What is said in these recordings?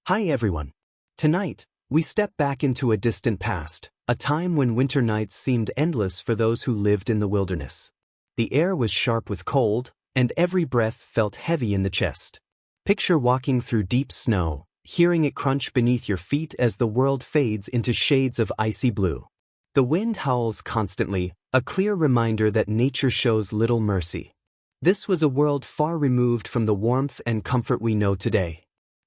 Hi everyone. Tonight, we step back into a distant past, a time when winter nights seemed endless for those who lived in the wilderness. The air was sharp with cold, and every breath felt heavy in the chest. Picture walking through deep snow, hearing it crunch beneath your feet as the world fades into shades of icy blue. The wind howls constantly, a clear reminder that nature shows little mercy. This was a world far removed from the warmth and comfort we know today.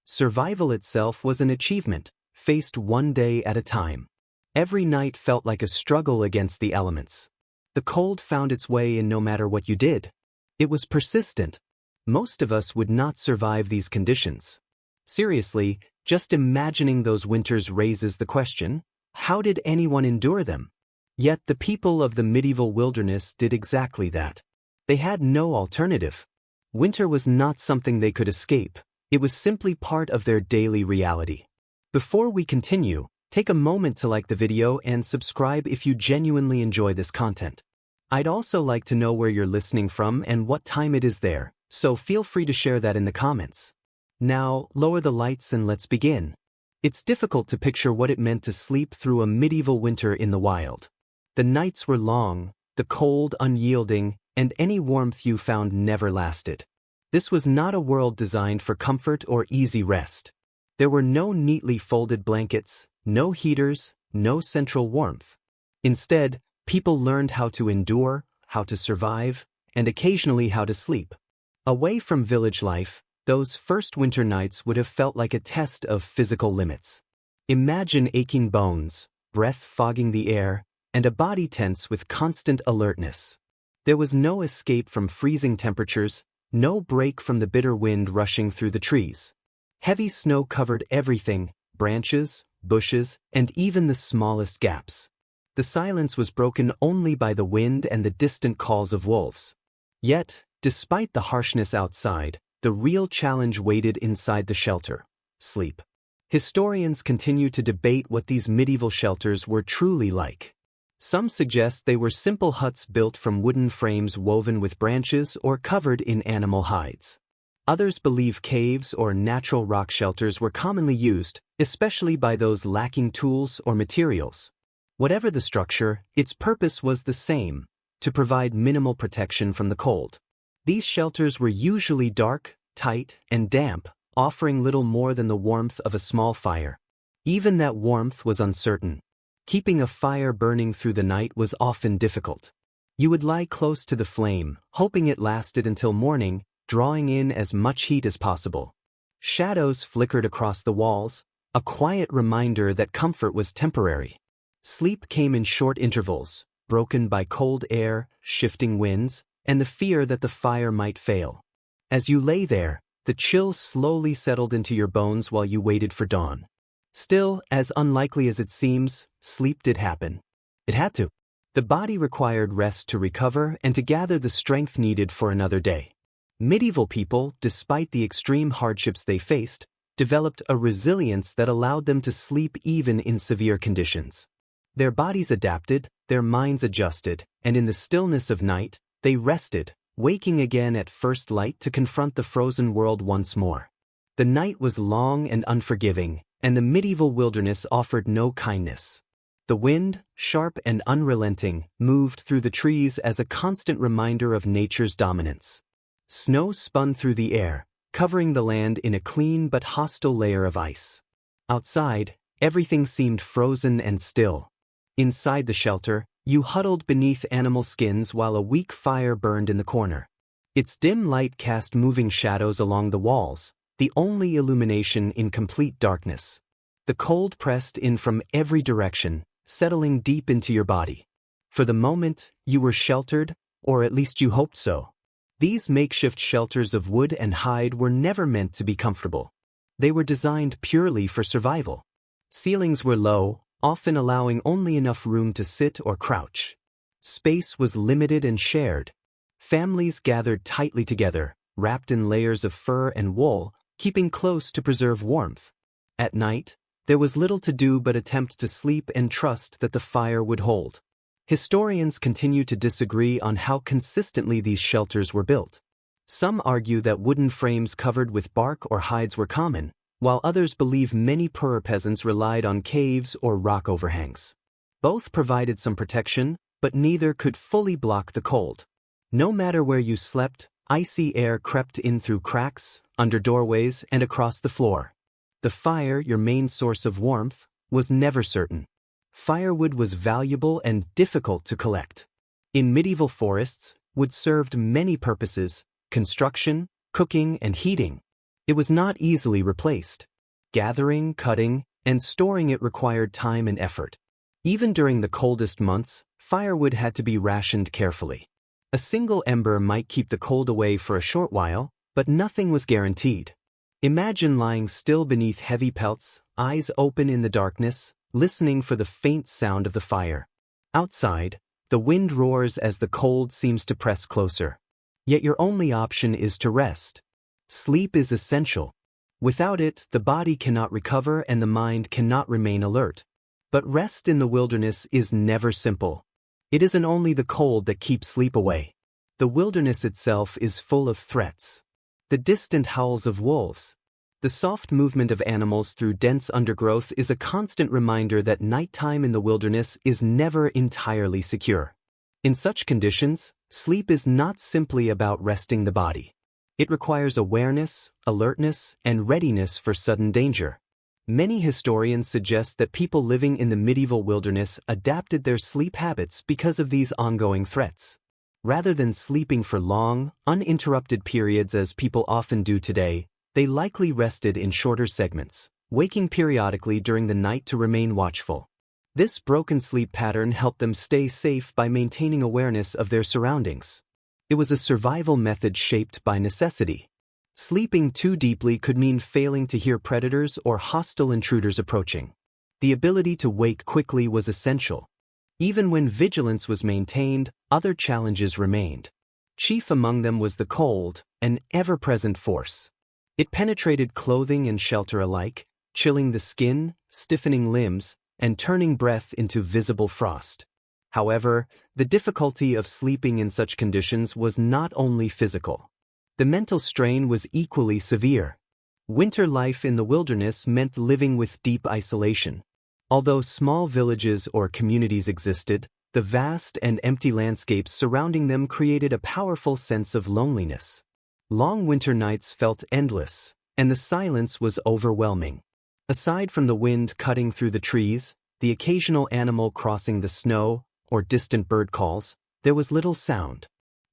Survival itself was an achievement, faced one day at a time. Every night felt like a struggle against the elements. The cold found its way in no matter what you did. It was persistent. Most of us would not survive these conditions. Seriously, just imagining those winters raises the question, how did anyone endure them? Yet the people of the medieval wilderness did exactly that. They had no alternative. Winter was not something they could escape. It was simply part of their daily reality. Before we continue, take a moment to like the video and subscribe if you genuinely enjoy this content. I'd also like to know where you're listening from and what time it is there, so feel free to share that in the comments. Now, lower the lights and let's begin. It's difficult to picture what it meant to sleep through a medieval winter in the wild. The nights were long, the cold unyielding, and any warmth you found never lasted. This was not a world designed for comfort or easy rest. There were no neatly folded blankets, no heaters, no central warmth. Instead, people learned how to endure, how to survive, and occasionally how to sleep. Away from village life, those first winter nights would have felt like a test of physical limits. Imagine aching bones, breath fogging the air, and a body tense with constant alertness. There was no escape from freezing temperatures, no break from the bitter wind rushing through the trees. Heavy snow covered everything, branches, bushes, and even the smallest gaps. The silence was broken only by the wind and the distant calls of wolves. Yet, despite the harshness outside, the real challenge waited inside the shelter: sleep. Historians continue to debate what these medieval shelters were truly like. Some suggest they were simple huts built from wooden frames woven with branches or covered in animal hides. Others believe caves or natural rock shelters were commonly used, especially by those lacking tools or materials. Whatever the structure, its purpose was the same: to provide minimal protection from the cold. These shelters were usually dark, tight, and damp, offering little more than the warmth of a small fire. Even that warmth was uncertain. Keeping a fire burning through the night was often difficult. You would lie close to the flame, hoping it lasted until morning, drawing in as much heat as possible. Shadows flickered across the walls, a quiet reminder that comfort was temporary. Sleep came in short intervals, broken by cold air, shifting winds, and the fear that the fire might fail. As you lay there, the chill slowly settled into your bones while you waited for dawn. Still, as unlikely as it seems, sleep did happen. It had to. The body required rest to recover and to gather the strength needed for another day. Medieval people, despite the extreme hardships they faced, developed a resilience that allowed them to sleep even in severe conditions. Their bodies adapted, their minds adjusted, and in the stillness of night, they rested, waking again at first light to confront the frozen world once more. The night was long and unforgiving, and the medieval wilderness offered no kindness. The wind, sharp and unrelenting, moved through the trees as a constant reminder of nature's dominance. Snow spun through the air, covering the land in a clean but hostile layer of ice. Outside, everything seemed frozen and still. Inside the shelter, you huddled beneath animal skins while a weak fire burned in the corner. Its dim light cast moving shadows along the walls, the only illumination in complete darkness. The cold pressed in from every direction, settling deep into your body. For the moment, you were sheltered, or at least you hoped so. These makeshift shelters of wood and hide were never meant to be comfortable. They were designed purely for survival. Ceilings were low, often allowing only enough room to sit or crouch. Space was limited and shared. Families gathered tightly together, wrapped in layers of fur and wool, keeping close to preserve warmth. At night, there was little to do but attempt to sleep and trust that the fire would hold. Historians continue to disagree on how consistently these shelters were built. Some argue that wooden frames covered with bark or hides were common, while others believe many poorer peasants relied on caves or rock overhangs. Both provided some protection, but neither could fully block the cold. No matter where you slept, icy air crept in through cracks, under doorways, and across the floor. The fire, your main source of warmth, was never certain. Firewood was valuable and difficult to collect. In medieval forests, wood served many purposes: construction, cooking, and heating. It was not easily replaced. Gathering, cutting, and storing it required time and effort. Even during the coldest months, firewood had to be rationed carefully. A single ember might keep the cold away for a short while, but nothing was guaranteed. Imagine lying still beneath heavy pelts, eyes open in the darkness, listening for the faint sound of the fire. Outside, the wind roars as the cold seems to press closer. Yet your only option is to rest. Sleep is essential. Without it, the body cannot recover and the mind cannot remain alert. But rest in the wilderness is never simple. It isn't only the cold that keeps sleep away. The wilderness itself is full of threats. The distant howls of wolves. The soft movement of animals through dense undergrowth is a constant reminder that nighttime in the wilderness is never entirely secure. In such conditions, sleep is not simply about resting the body. It requires awareness, alertness, and readiness for sudden danger. Many historians suggest that people living in the medieval wilderness adapted their sleep habits because of these ongoing threats. Rather than sleeping for long, uninterrupted periods as people often do today, they likely rested in shorter segments, waking periodically during the night to remain watchful. This broken sleep pattern helped them stay safe by maintaining awareness of their surroundings. It was a survival method shaped by necessity. Sleeping too deeply could mean failing to hear predators or hostile intruders approaching. The ability to wake quickly was essential. Even when vigilance was maintained, other challenges remained. Chief among them was the cold, an ever-present force. It penetrated clothing and shelter alike, chilling the skin, stiffening limbs, and turning breath into visible frost. However, the difficulty of sleeping in such conditions was not only physical. The mental strain was equally severe. Winter life in the wilderness meant living with deep isolation. Although small villages or communities existed, the vast and empty landscapes surrounding them created a powerful sense of loneliness. Long winter nights felt endless, and the silence was overwhelming. Aside from the wind cutting through the trees, the occasional animal crossing the snow, or distant bird calls, there was little sound.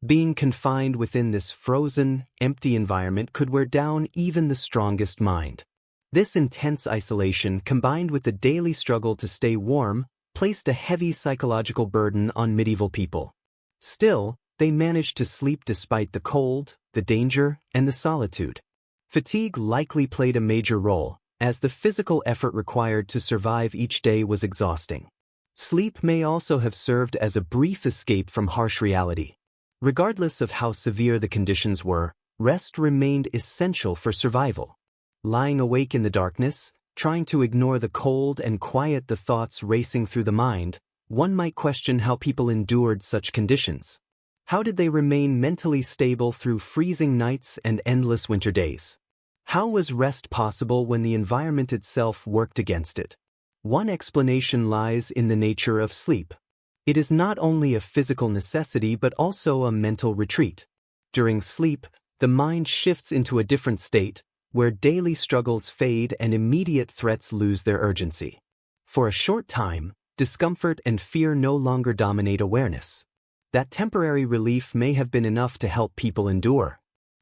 Being confined within this frozen, empty environment could wear down even the strongest mind. This intense isolation, combined with the daily struggle to stay warm, placed a heavy psychological burden on medieval people. Still, they managed to sleep despite the cold, the danger, and the solitude. Fatigue likely played a major role, as the physical effort required to survive each day was exhausting. Sleep may also have served as a brief escape from harsh reality. Regardless of how severe the conditions were, rest remained essential for survival. Lying awake in the darkness, trying to ignore the cold and quiet the thoughts racing through the mind, one might question how people endured such conditions. How did they remain mentally stable through freezing nights and endless winter days? How was rest possible when the environment itself worked against it? One explanation lies in the nature of sleep. It is not only a physical necessity but also a mental retreat. During sleep, the mind shifts into a different state, where daily struggles fade and immediate threats lose their urgency. For a short time, discomfort and fear no longer dominate awareness. That temporary relief may have been enough to help people endure.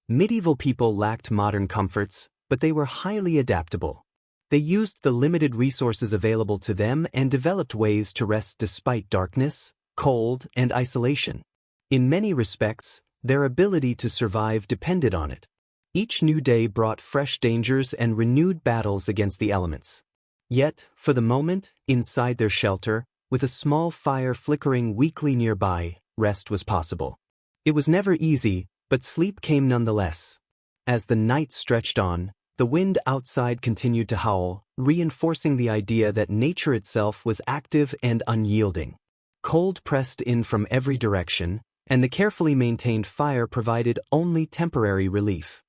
Medieval people lacked modern comforts, but they were highly adaptable. They used the limited resources available to them and developed ways to rest despite darkness, cold, and isolation. In many respects, their ability to survive depended on it. Each new day brought fresh dangers and renewed battles against the elements. Yet, for the moment, inside their shelter, with a small fire flickering weakly nearby, rest was possible. It was never easy, but sleep came nonetheless. As the night stretched on, the wind outside continued to howl, reinforcing the idea that nature itself was active and unyielding. Cold pressed in from every direction, and the carefully maintained fire provided only temporary relief.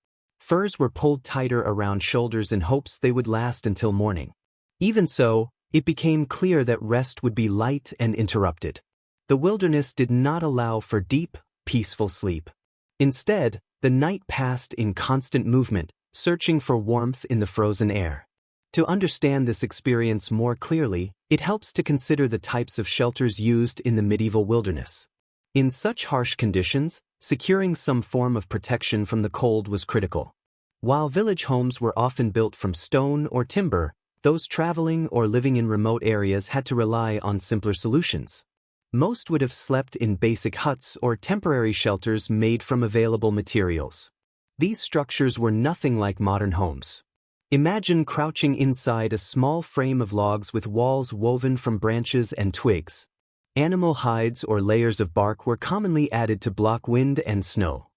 Furs were pulled tighter around shoulders in hopes they would last until morning. Even so, it became clear that rest would be light and interrupted. The wilderness did not allow for deep, peaceful sleep. Instead, the night passed in constant movement, searching for warmth in the frozen air. To understand this experience more clearly, it helps to consider the types of shelters used in the medieval wilderness. In such harsh conditions, securing some form of protection from the cold was critical. While village homes were often built from stone or timber, those traveling or living in remote areas had to rely on simpler solutions. Most would have slept in basic huts or temporary shelters made from available materials. These structures were nothing like modern homes. Imagine crouching inside a small frame of logs with walls woven from branches and twigs. Animal hides or layers of bark were commonly added to block wind and snow.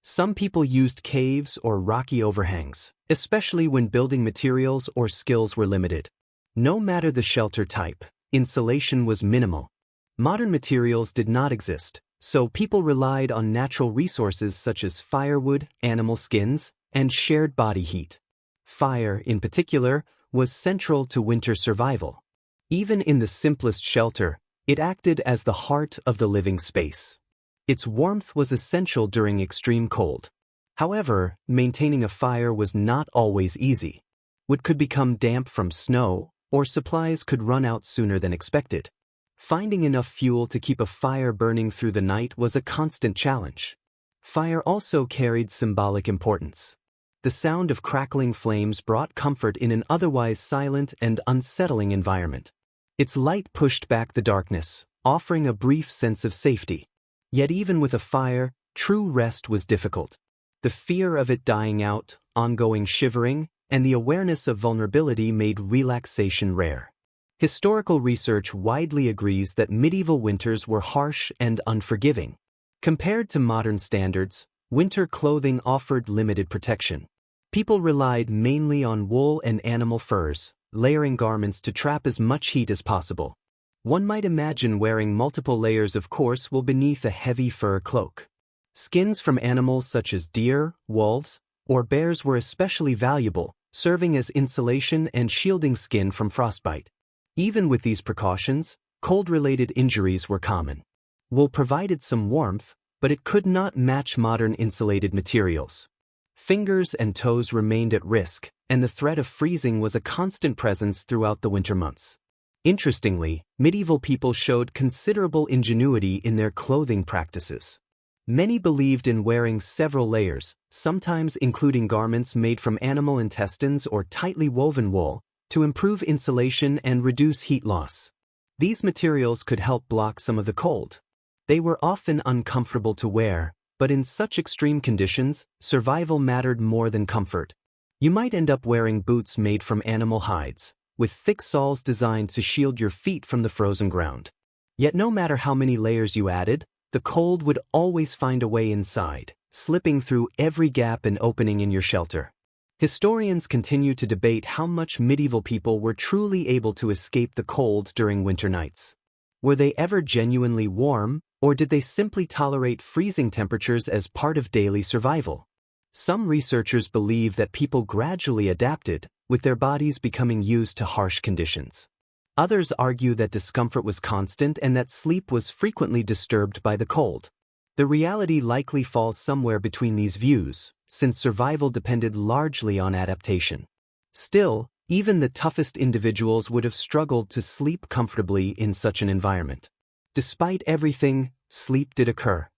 Some people used caves or rocky overhangs, especially when building materials or skills were limited. No matter the shelter type, insulation was minimal. Modern materials did not exist, so people relied on natural resources such as firewood, animal skins, and shared body heat. Fire, in particular, was central to winter survival. Even in the simplest shelter, it acted as the heart of the living space. Its warmth was essential during extreme cold. However, maintaining a fire was not always easy. Wood could become damp from snow, or supplies could run out sooner than expected. Finding enough fuel to keep a fire burning through the night was a constant challenge. Fire also carried symbolic importance. The sound of crackling flames brought comfort in an otherwise silent and unsettling environment. Its light pushed back the darkness, offering a brief sense of safety. Yet even with a fire, true rest was difficult. The fear of it dying out, ongoing shivering, and the awareness of vulnerability made relaxation rare. Historical research widely agrees that medieval winters were harsh and unforgiving. Compared to modern standards, winter clothing offered limited protection. People relied mainly on wool and animal furs, layering garments to trap as much heat as possible. One might imagine wearing multiple layers of coarse wool beneath a heavy fur cloak. Skins from animals such as deer, wolves, or bears were especially valuable, serving as insulation and shielding skin from frostbite. Even with these precautions, cold-related injuries were common. Wool provided some warmth, but it could not match modern insulated materials. Fingers and toes remained at risk, and the threat of freezing was a constant presence throughout the winter months. Interestingly, medieval people showed considerable ingenuity in their clothing practices. Many believed in wearing several layers, sometimes including garments made from animal intestines or tightly woven wool, to improve insulation and reduce heat loss. These materials could help block some of the cold. They were often uncomfortable to wear, but in such extreme conditions, survival mattered more than comfort. You might end up wearing boots made from animal hides, with thick soles designed to shield your feet from the frozen ground. Yet no matter how many layers you added, the cold would always find a way inside, slipping through every gap and opening in your shelter. Historians continue to debate how much medieval people were truly able to escape the cold during winter nights. Were they ever genuinely warm, or did they simply tolerate freezing temperatures as part of daily survival? Some researchers believe that people gradually adapted, with their bodies becoming used to harsh conditions. Others argue that discomfort was constant and that sleep was frequently disturbed by the cold. The reality likely falls somewhere between these views, since survival depended largely on adaptation. Still, even the toughest individuals would have struggled to sleep comfortably in such an environment. Despite everything, sleep did occur.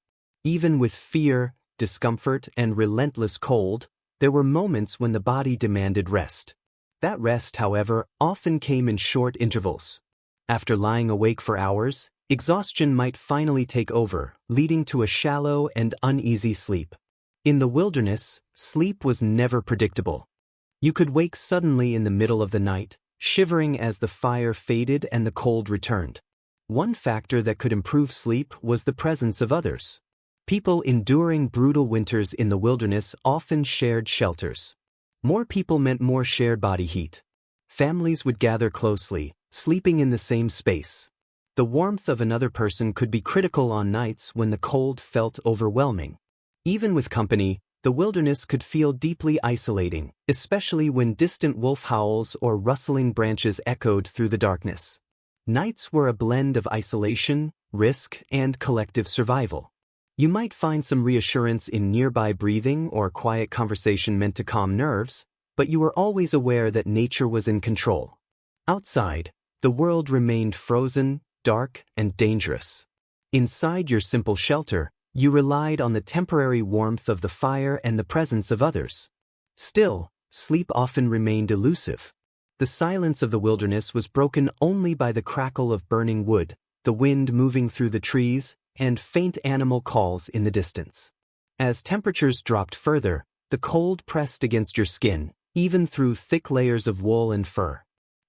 Even with fear, discomfort, and relentless cold, there were moments when the body demanded rest. That rest, however, often came in short intervals. After lying awake for hours, exhaustion might finally take over, leading to a shallow and uneasy sleep. In the wilderness, sleep was never predictable. You could wake suddenly in the middle of the night, shivering as the fire faded and the cold returned. One factor that could improve sleep was the presence of others. People enduring brutal winters in the wilderness often shared shelters. More people meant more shared body heat. Families would gather closely, sleeping in the same space. The warmth of another person could be critical on nights when the cold felt overwhelming. Even with company, The wilderness could feel deeply isolating, especially when distant wolf howls or rustling branches echoed through the darkness. Nights were a blend of isolation, risk, and collective survival. You might find some reassurance in nearby breathing or quiet conversation meant to calm nerves, but you were always aware that nature was in control. Outside, the world remained frozen, dark, and dangerous. Inside your simple shelter, you relied on the temporary warmth of the fire and the presence of others. Still, sleep often remained elusive. The silence of the wilderness was broken only by the crackle of burning wood, the wind moving through the trees, and faint animal calls in the distance. As temperatures dropped further, the cold pressed against your skin, even through thick layers of wool and fur.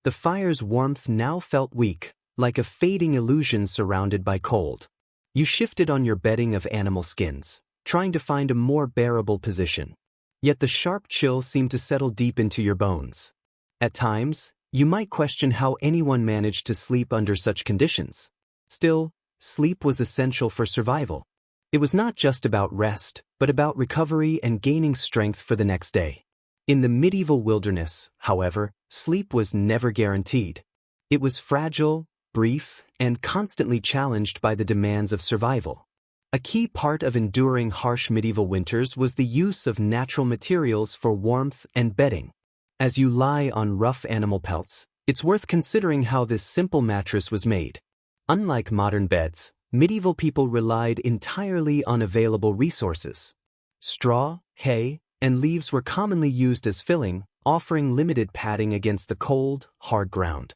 The fire's warmth now felt weak, like a fading illusion surrounded by cold. You shifted on your bedding of animal skins, trying to find a more bearable position. Yet the sharp chill seemed to settle deep into your bones. At times, you might question how anyone managed to sleep under such conditions. Still, sleep was essential for survival. It was not just about rest, but about recovery and gaining strength for the next day. In the medieval wilderness, however, sleep was never guaranteed. It was fragile, brief, and constantly challenged by the demands of survival. A key part of enduring harsh medieval winters was the use of natural materials for warmth and bedding. As you lie on rough animal pelts, it's worth considering how this simple mattress was made. Unlike modern beds, medieval people relied entirely on available resources. Straw, hay, and leaves were commonly used as filling, offering limited padding against the cold, hard ground.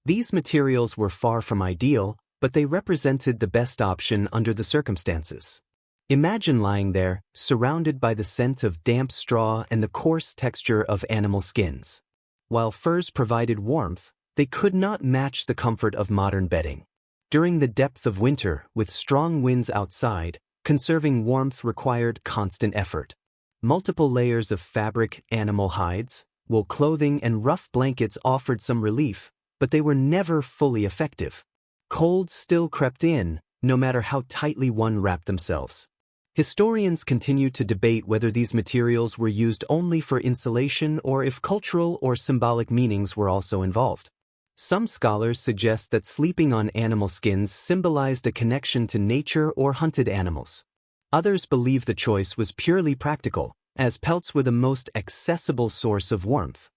These materials were far from ideal, but they represented the best option under the circumstances. Imagine lying there, surrounded by the scent of damp straw and the coarse texture of animal skins. While furs provided warmth, they could not match the comfort of modern bedding. During the depth of winter, with strong winds outside, conserving warmth required constant effort. Multiple layers of fabric, animal hides, wool clothing, and rough blankets offered some relief, but they were never fully effective. Cold still crept in, no matter how tightly one wrapped themselves. Historians continue to debate whether these materials were used only for insulation or if cultural or symbolic meanings were also involved. Some scholars suggest that sleeping on animal skins symbolized a connection to nature or hunted animals. Others believe the choice was purely practical, as pelts were the most accessible source of warmth.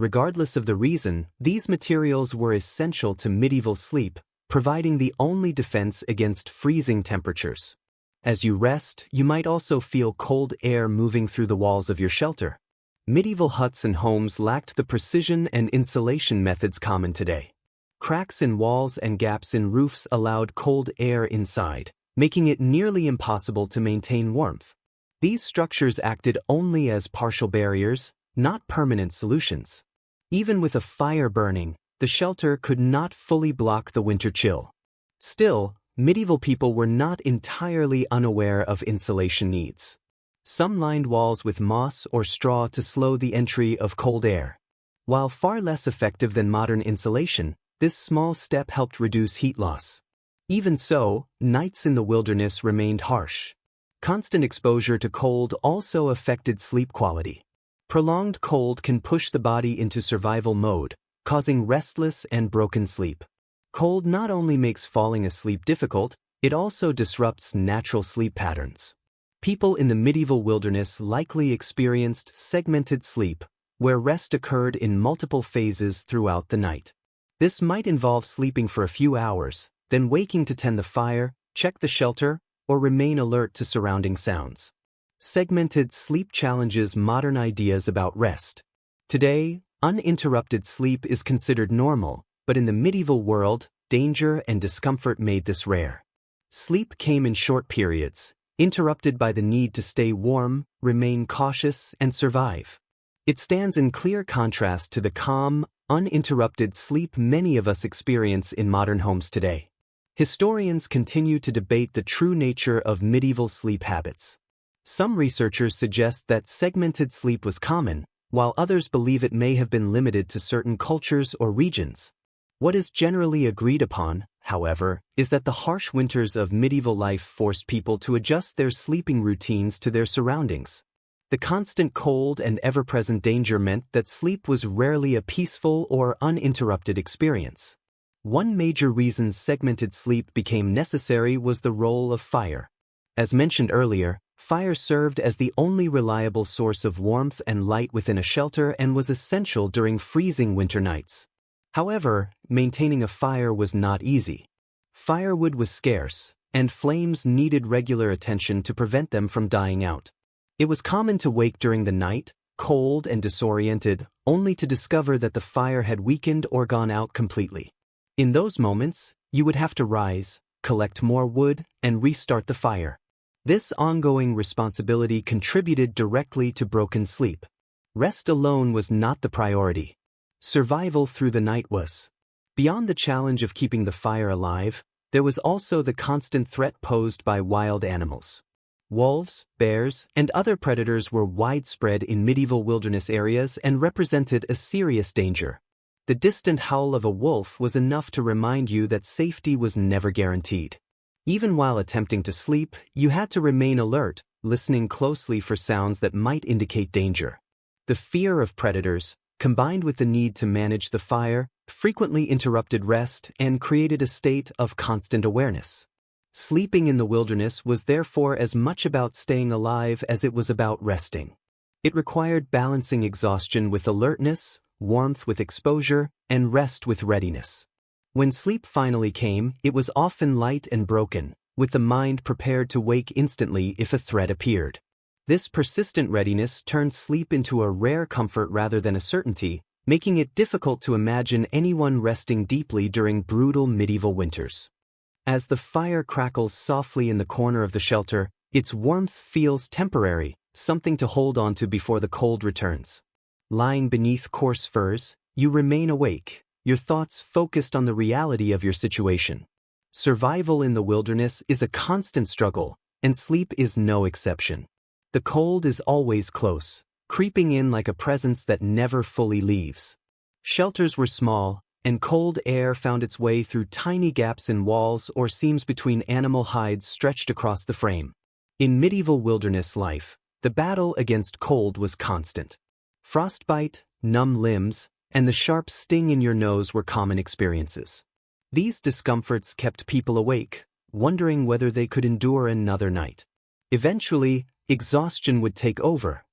Regardless of the reason, these materials were essential to medieval sleep, providing the only defense against freezing temperatures. As you rest, you might also feel cold air moving through the walls of your shelter. Medieval huts and homes lacked the precision and insulation methods common today. Cracks in walls and gaps in roofs allowed cold air inside, making it nearly impossible to maintain warmth. These structures acted only as partial barriers, not permanent solutions. Even with a fire burning, the shelter could not fully block the winter chill. Still, medieval people were not entirely unaware of insulation needs. Some lined walls with moss or straw to slow the entry of cold air. While far less effective than modern insulation, this small step helped reduce heat loss. Even so, nights in the wilderness remained harsh. Constant exposure to cold also affected sleep quality. Prolonged cold can push the body into survival mode, causing restless and broken sleep. Cold not only makes falling asleep difficult, it also disrupts natural sleep patterns. People in the medieval wilderness likely experienced segmented sleep, where rest occurred in multiple phases throughout the night. This might involve sleeping for a few hours, then waking to tend the fire, check the shelter, or remain alert to surrounding sounds. Segmented sleep challenges modern ideas about rest. Today, uninterrupted sleep is considered normal, but in the medieval world, danger and discomfort made this rare. Sleep came in short periods, interrupted by the need to stay warm, remain cautious, and survive. It stands in clear contrast to the calm, uninterrupted sleep many of us experience in modern homes today. Historians continue to debate the true nature of medieval sleep habits. Some researchers suggest that segmented sleep was common, while others believe it may have been limited to certain cultures or regions. What is generally agreed upon, however, is that the harsh winters of medieval life forced people to adjust their sleeping routines to their surroundings. The constant cold and ever-present danger meant that sleep was rarely a peaceful or uninterrupted experience. One major reason segmented sleep became necessary was the role of fire. As mentioned earlier, fire served as the only reliable source of warmth and light within a shelter and was essential during freezing winter nights. However, maintaining a fire was not easy. Firewood was scarce, and flames needed regular attention to prevent them from dying out. It was common to wake during the night, cold and disoriented, only to discover that the fire had weakened or gone out completely. In those moments, you would have to rise, collect more wood, and restart the fire. This ongoing responsibility contributed directly to broken sleep. Rest alone was not the priority. Survival through the night was. Beyond the challenge of keeping the fire alive, there was also the constant threat posed by wild animals. Wolves, bears, and other predators were widespread in medieval wilderness areas and represented a serious danger. The distant howl of a wolf was enough to remind you that safety was never guaranteed. Even while attempting to sleep, you had to remain alert, listening closely for sounds that might indicate danger. The fear of predators, combined with the need to manage the fire, frequently interrupted rest and created a state of constant awareness. Sleeping in the wilderness was therefore as much about staying alive as it was about resting. It required balancing exhaustion with alertness, warmth with exposure, and rest with readiness. When sleep finally came, it was often light and broken, with the mind prepared to wake instantly if a threat appeared. This persistent readiness turned sleep into a rare comfort rather than a certainty, making it difficult to imagine anyone resting deeply during brutal medieval winters. As the fire crackles softly in the corner of the shelter, its warmth feels temporary, something to hold on to before the cold returns. Lying beneath coarse furs, you remain awake, your thoughts focused on the reality of your situation. Survival in the wilderness is a constant struggle, and sleep is no exception. The cold is always close, creeping in like a presence that never fully leaves. Shelters were small, and cold air found its way through tiny gaps in walls or seams between animal hides stretched across the frame. In medieval wilderness life, the battle against cold was constant. Frostbite, numb limbs, and the sharp sting in your nose were common experiences. These discomforts kept people awake, wondering whether they could endure another night. Eventually, exhaustion would take over.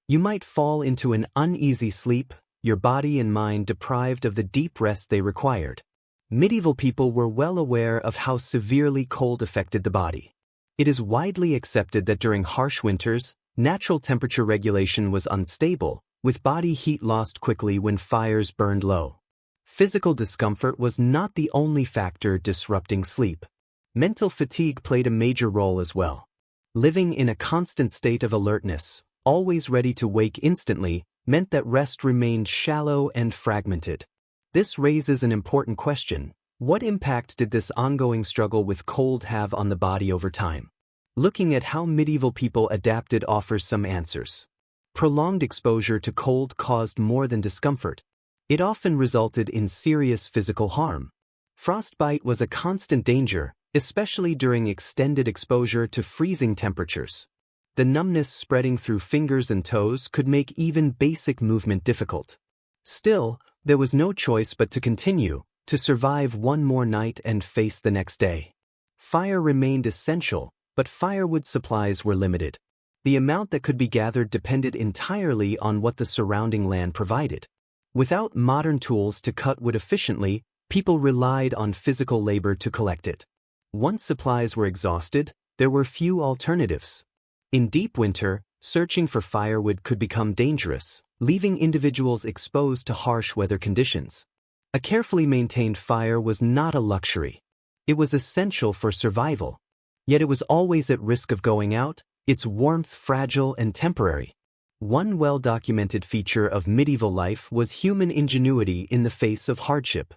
You might fall into an uneasy sleep, your body and mind deprived of the deep rest they required. Medieval people were well aware of how severely cold affected the body. It is widely accepted that during harsh winters, natural temperature regulation was unstable, with body heat lost quickly when fires burned low. Physical discomfort was not the only factor disrupting sleep. Mental fatigue played a major role as well. Living in a constant state of alertness, always ready to wake instantly, meant that rest remained shallow and fragmented. This raises an important question. What impact did this ongoing struggle with cold have on the body over time? Looking at how medieval people adapted offers some answers. Prolonged exposure to cold caused more than discomfort. It often resulted in serious physical harm. Frostbite was a constant danger, especially during extended exposure to freezing temperatures. The numbness spreading through fingers and toes could make even basic movement difficult. Still, there was no choice but to continue, to survive one more night and face the next day. Fire remained essential, but firewood supplies were limited. The amount that could be gathered depended entirely on what the surrounding land provided. Without modern tools to cut wood efficiently, people relied on physical labor to collect it. Once supplies were exhausted, there were few alternatives. In deep winter, searching for firewood could become dangerous, leaving individuals exposed to harsh weather conditions. A carefully maintained fire was not a luxury. It was essential for survival. Yet it was always at risk of going out, its warmth fragile and temporary. One well-documented feature of medieval life was human ingenuity in the face of hardship.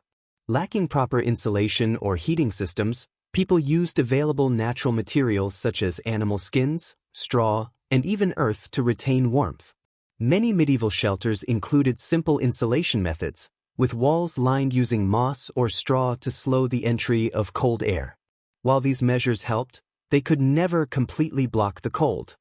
Lacking proper insulation or heating systems, people used available natural materials such as animal skins, straw, and even earth to retain warmth. Many medieval shelters included simple insulation methods, with walls lined using moss or straw to slow the entry of cold air. While these measures helped, they could never completely block the cold.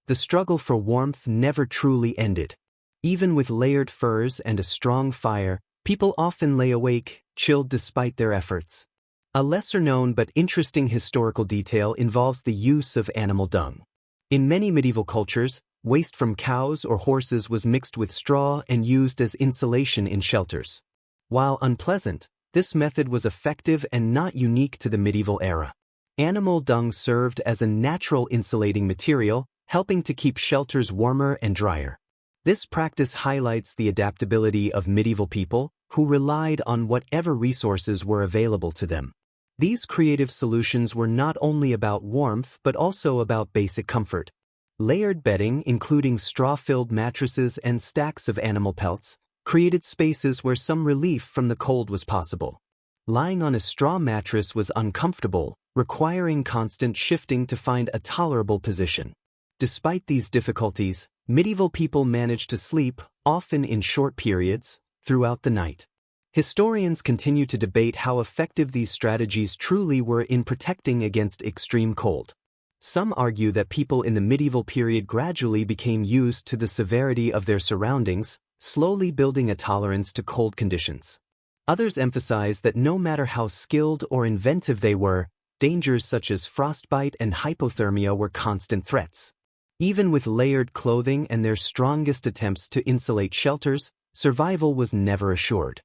the struggle for warmth never truly ended. Even with layered furs and a strong fire, people often lay awake, chilled despite their efforts. A lesser-known but interesting historical detail involves the use of animal dung. In many medieval cultures, waste from cows or horses was mixed with straw and used as insulation in shelters. While unpleasant, this method was effective and not unique to the medieval era. Animal dung served as a natural insulating material, helping to keep shelters warmer and drier. This practice highlights the adaptability of medieval people, who relied on whatever resources were available to them. These creative solutions were not only about warmth but also about basic comfort. Layered bedding, including straw-filled mattresses and stacks of animal pelts, created spaces where some relief from the cold was possible. Lying on a straw mattress was uncomfortable, requiring constant shifting to find a tolerable position. Despite these difficulties, medieval people managed to sleep, often in short periods, throughout the night. Historians continue to debate how effective these strategies truly were in protecting against extreme cold. Some argue that people in the medieval period gradually became used to the severity of their surroundings, slowly building a tolerance to cold conditions. Others emphasize that no matter how skilled or inventive they were, dangers such as frostbite and hypothermia were constant threats. Even with layered clothing and their strongest attempts to insulate shelters, survival was never assured.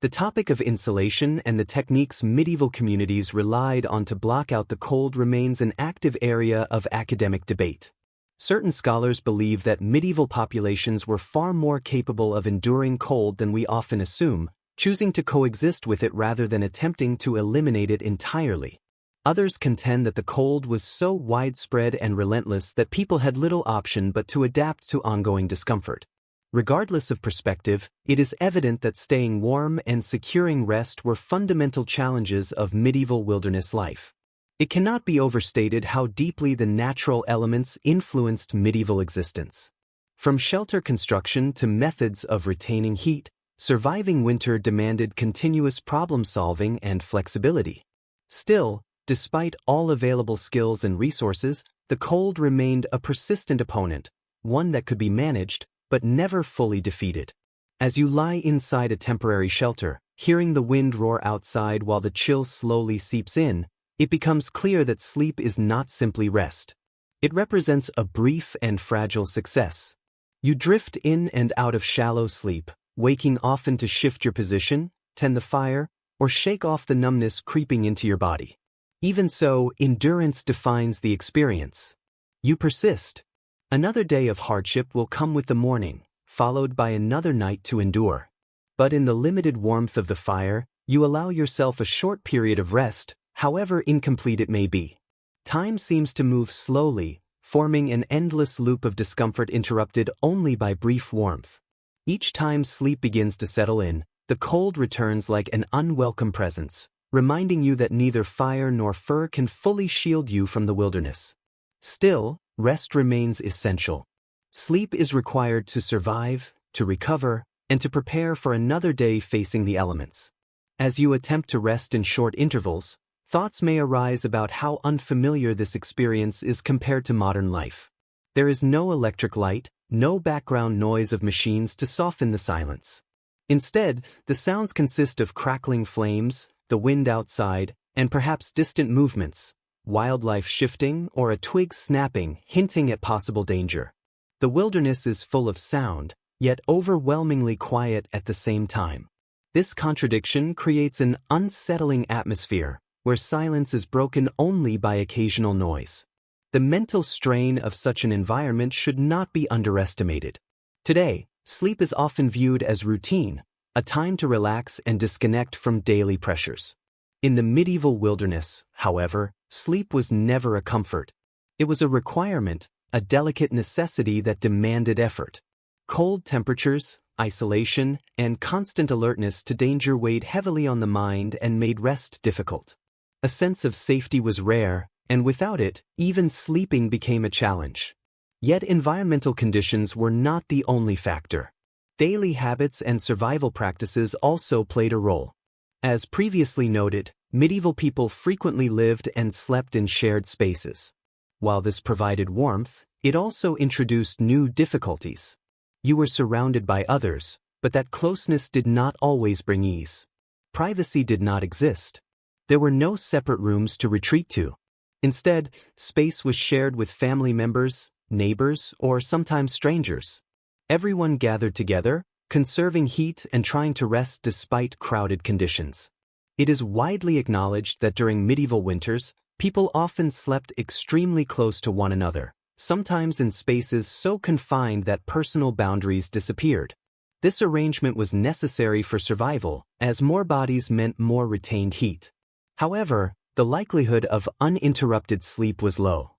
The topic of insulation and the techniques medieval communities relied on to block out the cold remains an active area of academic debate. Certain scholars believe that medieval populations were far more capable of enduring cold than we often assume, choosing to coexist with it rather than attempting to eliminate it entirely. Others contend that the cold was so widespread and relentless that people had little option but to adapt to ongoing discomfort. Regardless of perspective, it is evident that staying warm and securing rest were fundamental challenges of medieval wilderness life. It cannot be overstated how deeply the natural elements influenced medieval existence. From shelter construction to methods of retaining heat, surviving winter demanded continuous problem-solving and flexibility. Still, despite all available skills and resources, the cold remained a persistent opponent, one that could be managed, but never fully defeated. As you lie inside a temporary shelter, hearing the wind roar outside while the chill slowly seeps in, it becomes clear that sleep is not simply rest. It represents a brief and fragile success. You drift in and out of shallow sleep, waking often to shift your position, tend the fire, or shake off the numbness creeping into your body. Even so, endurance defines the experience. You persist. Another day of hardship will come with the morning, followed by another night to endure. But in the limited warmth of the fire, you allow yourself a short period of rest, however incomplete it may be. Time seems to move slowly, forming an endless loop of discomfort interrupted only by brief warmth. Each time sleep begins to settle in, the cold returns like an unwelcome presence, reminding you that neither fire nor fur can fully shield you from the wilderness. Still, rest remains essential. Sleep is required to survive, to recover, and to prepare for another day facing the elements. As you attempt to rest in short intervals, thoughts may arise about how unfamiliar this experience is compared to modern life. There is no electric light, no background noise of machines to soften the silence. Instead, the sounds consist of crackling flames, the wind outside, and perhaps distant movements, wildlife shifting or a twig snapping, hinting at possible danger. The wilderness is full of sound, yet overwhelmingly quiet at the same time. This contradiction creates an unsettling atmosphere, where silence is broken only by occasional noise. The mental strain of such an environment should not be underestimated. Today, sleep is often viewed as routine, a time to relax and disconnect from daily pressures. In the medieval wilderness, however, sleep was never a comfort. It was a requirement, a delicate necessity that demanded effort. Cold temperatures, isolation, and constant alertness to danger weighed heavily on the mind and made rest difficult. A sense of safety was rare, and without it, even sleeping became a challenge. Yet environmental conditions were not the only factor. Daily habits and survival practices also played a role. As previously noted, medieval people frequently lived and slept in shared spaces. While this provided warmth, It also introduced new difficulties. You were surrounded by others, but that closeness did not always bring ease. Privacy did not exist. There were no separate rooms to retreat to. Instead, space was shared with family members, neighbors, or sometimes strangers. Everyone gathered together, conserving heat and trying to rest despite crowded conditions. It is widely acknowledged that during medieval winters, people often slept extremely close to one another, sometimes in spaces so confined that personal boundaries disappeared. This arrangement was necessary for survival, as more bodies meant more retained heat. However, the likelihood of uninterrupted sleep was low.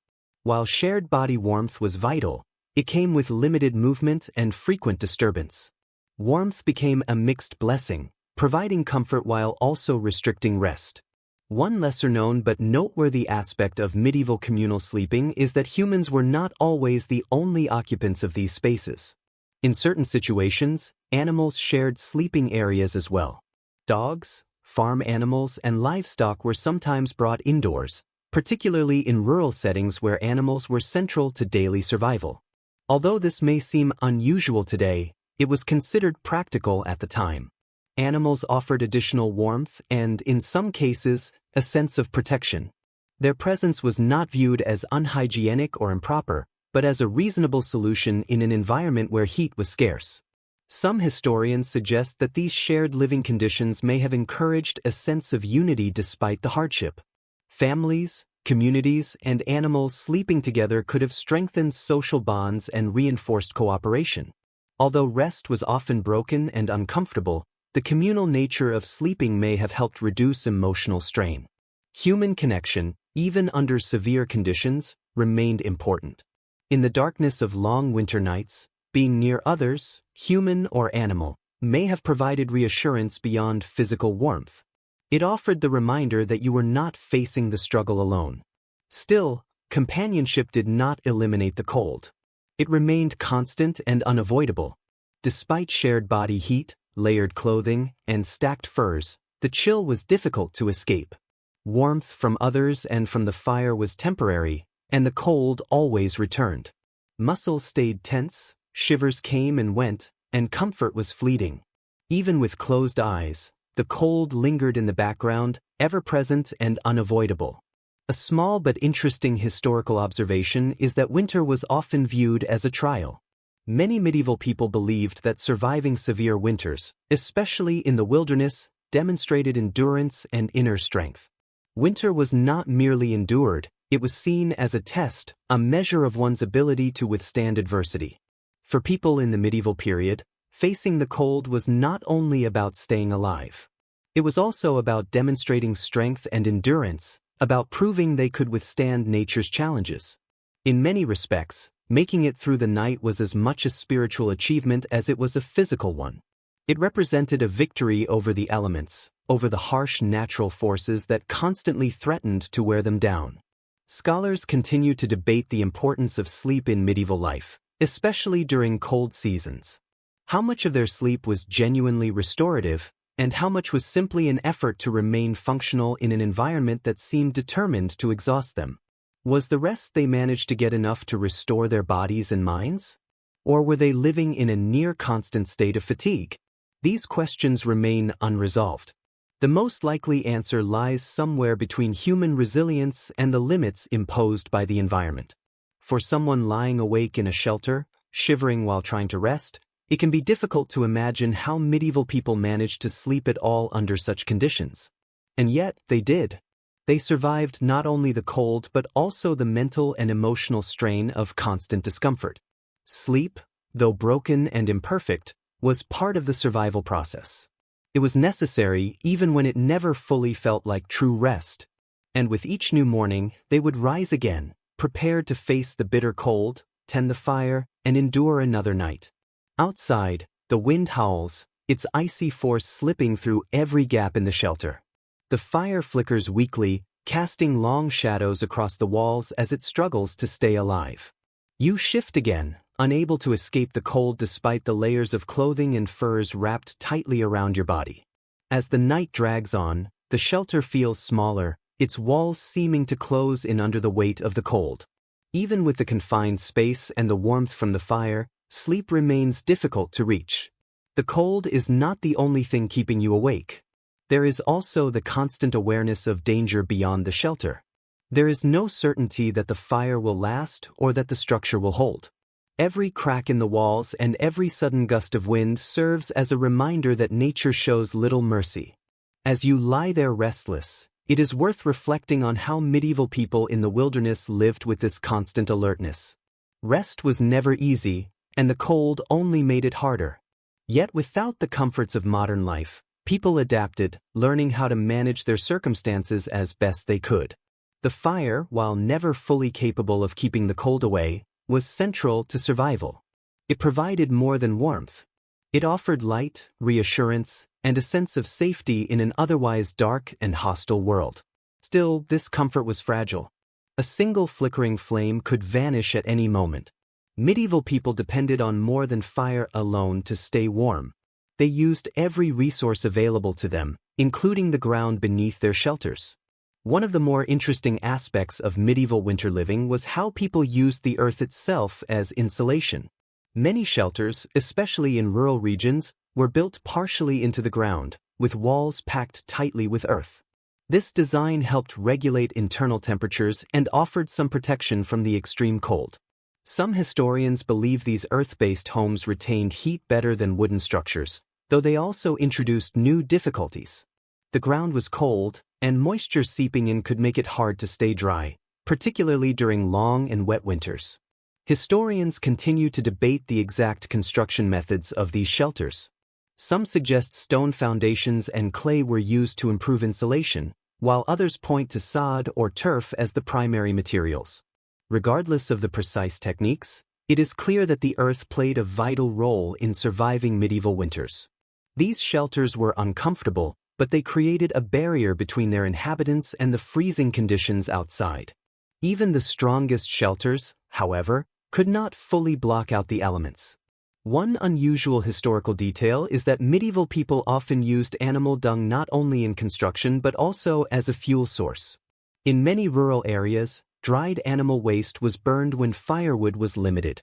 While shared body warmth was vital, it came with limited movement and frequent disturbance. Warmth became a mixed blessing, providing comfort while also restricting rest. One lesser-known but noteworthy aspect of medieval communal sleeping is that humans were not always the only occupants of these spaces. In certain situations, animals shared sleeping areas as well. Dogs, farm animals, and livestock were sometimes brought indoors, particularly in rural settings where animals were central to daily survival. Although this may seem unusual today, it was considered practical at the time. Animals offered additional warmth and, in some cases, a sense of protection. Their presence was not viewed as unhygienic or improper, but as a reasonable solution in an environment where heat was scarce. Some historians suggest that these shared living conditions may have encouraged a sense of unity despite the hardship. Families, communities, and animals sleeping together could have strengthened social bonds and reinforced cooperation. Although rest was often broken and uncomfortable, the communal nature of sleeping may have helped reduce emotional strain. Human connection, even under severe conditions, remained important. In the darkness of long winter nights, being near others, human or animal, may have provided reassurance beyond physical warmth. It offered the reminder that you were not facing the struggle alone. Still, companionship did not eliminate the cold. It remained constant and unavoidable. Despite shared body heat, layered clothing, and stacked furs, the chill was difficult to escape. Warmth from others and from the fire was temporary, and the cold always returned. Muscles stayed tense, shivers came and went, and comfort was fleeting. Even with closed eyes, the cold lingered in the background, ever-present and unavoidable. A small but interesting historical observation is that winter was often viewed as a trial. Many medieval people believed that surviving severe winters, especially in the wilderness, demonstrated endurance and inner strength. Winter was not merely endured, it was seen as a test, a measure of one's ability to withstand adversity. For people in the medieval period, facing the cold was not only about staying alive. It was also about demonstrating strength and endurance, about proving they could withstand nature's challenges. In many respects, making it through the night was as much a spiritual achievement as it was a physical one. It represented a victory over the elements, over the harsh natural forces that constantly threatened to wear them down. Scholars continue to debate the importance of sleep in medieval life, especially during cold seasons. How much of their sleep was genuinely restorative, and how much was simply an effort to remain functional in an environment that seemed determined to exhaust them? Was the rest they managed to get enough to restore their bodies and minds? Or were they living in a near-constant state of fatigue? These questions remain unresolved. The most likely answer lies somewhere between human resilience and the limits imposed by the environment. For someone lying awake in a shelter, shivering while trying to rest, it can be difficult to imagine how medieval people managed to sleep at all under such conditions. And yet, they did. They survived not only the cold but also the mental and emotional strain of constant discomfort. Sleep, though broken and imperfect, was part of the survival process. It was necessary even when it never fully felt like true rest. And with each new morning, they would rise again, prepared to face the bitter cold, tend the fire, and endure another night. Outside, the wind howls, its icy force slipping through every gap in the shelter. The fire flickers weakly, casting long shadows across the walls as it struggles to stay alive. You shift again, unable to escape the cold despite the layers of clothing and furs wrapped tightly around your body. As the night drags on, the shelter feels smaller, its walls seeming to close in under the weight of the cold. Even with the confined space and the warmth from the fire, sleep remains difficult to reach. The cold is not the only thing keeping you awake. There is also the constant awareness of danger beyond the shelter. There is no certainty that the fire will last or that the structure will hold. Every crack in the walls and every sudden gust of wind serves as a reminder that nature shows little mercy. As you lie there restless, it is worth reflecting on how medieval people in the wilderness lived with this constant alertness. Rest was never easy, and the cold only made it harder. Yet without the comforts of modern life, people adapted, learning how to manage their circumstances as best they could. The fire, while never fully capable of keeping the cold away, was central to survival. It provided more than warmth. It offered light, reassurance, and a sense of safety in an otherwise dark and hostile world. Still, this comfort was fragile. A single flickering flame could vanish at any moment. Medieval people depended on more than fire alone to stay warm. They used every resource available to them, including the ground beneath their shelters. One of the more interesting aspects of medieval winter living was how people used the earth itself as insulation. Many shelters, especially in rural regions, were built partially into the ground, with walls packed tightly with earth. This design helped regulate internal temperatures and offered some protection from the extreme cold. Some historians believe these earth-based homes retained heat better than wooden structures, though they also introduced new difficulties. The ground was cold, and moisture seeping in could make it hard to stay dry, particularly during long and wet winters. Historians continue to debate the exact construction methods of these shelters. Some suggest stone foundations and clay were used to improve insulation, while others point to sod or turf as the primary materials. Regardless of the precise techniques, it is clear that the earth played a vital role in surviving medieval winters. These shelters were uncomfortable, but they created a barrier between their inhabitants and the freezing conditions outside. Even the strongest shelters, however, could not fully block out the elements. One unusual historical detail is that medieval people often used animal dung not only in construction but also as a fuel source. In many rural areas, dried animal waste was burned when firewood was limited.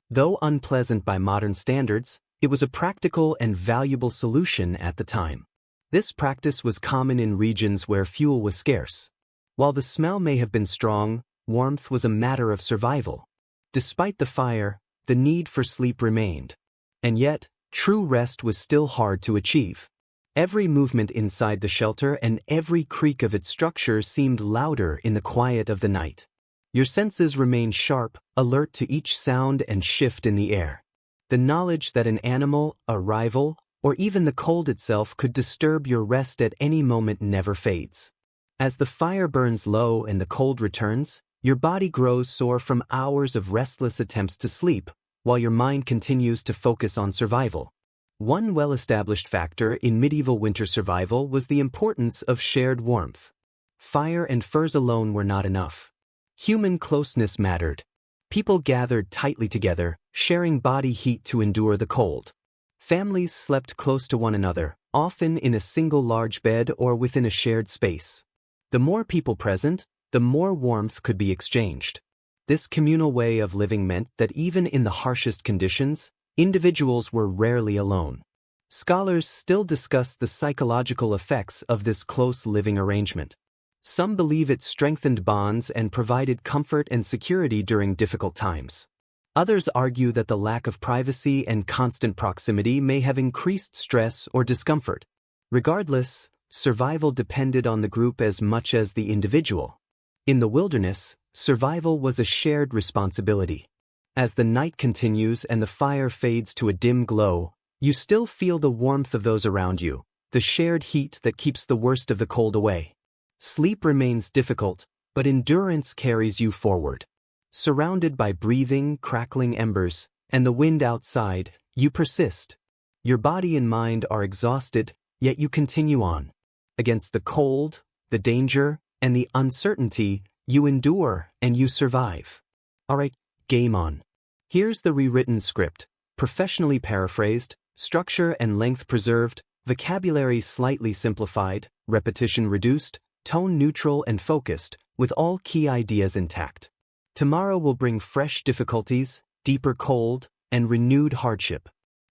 Though unpleasant by modern standards, it was a practical and valuable solution at the time. This practice was common in regions where fuel was scarce. While the smell may have been strong, warmth was a matter of survival. Despite the fire, the need for sleep remained. And yet, true rest was still hard to achieve. Every movement inside the shelter and every creak of its structure seemed louder in the quiet of the night. Your senses remained sharp, alert to each sound and shift in the air. The knowledge that an animal, a rival, or even the cold itself could disturb your rest at any moment never fades. As the fire burns low and the cold returns, your body grows sore from hours of restless attempts to sleep, while your mind continues to focus on survival. One well-established factor in medieval winter survival was the importance of shared warmth. Fire and furs alone were not enough. Human closeness mattered. People gathered tightly together, sharing body heat to endure the cold. Families slept close to one another, often in a single large bed or within a shared space. The more people present, the more warmth could be exchanged. This communal way of living meant that even in the harshest conditions, individuals were rarely alone. Scholars still discuss the psychological effects of this close living arrangement. Some believe it strengthened bonds and provided comfort and security during difficult times. Others argue that the lack of privacy and constant proximity may have increased stress or discomfort. Regardless, survival depended on the group as much as the individual. In the wilderness, survival was a shared responsibility. As the night continues and the fire fades to a dim glow, you still feel the warmth of those around you, the shared heat that keeps the worst of the cold away. Sleep remains difficult, but endurance carries you forward. Surrounded by breathing, crackling embers, and the wind outside, you persist. Your body and mind are exhausted, yet you continue on. Against the cold, the danger, and the uncertainty, you endure and you survive. Alright, game on. Here's the rewritten script, professionally paraphrased, structure and length preserved, vocabulary slightly simplified, repetition reduced, tone neutral and focused, with all key ideas intact. Tomorrow will bring fresh difficulties, deeper cold, and renewed hardship.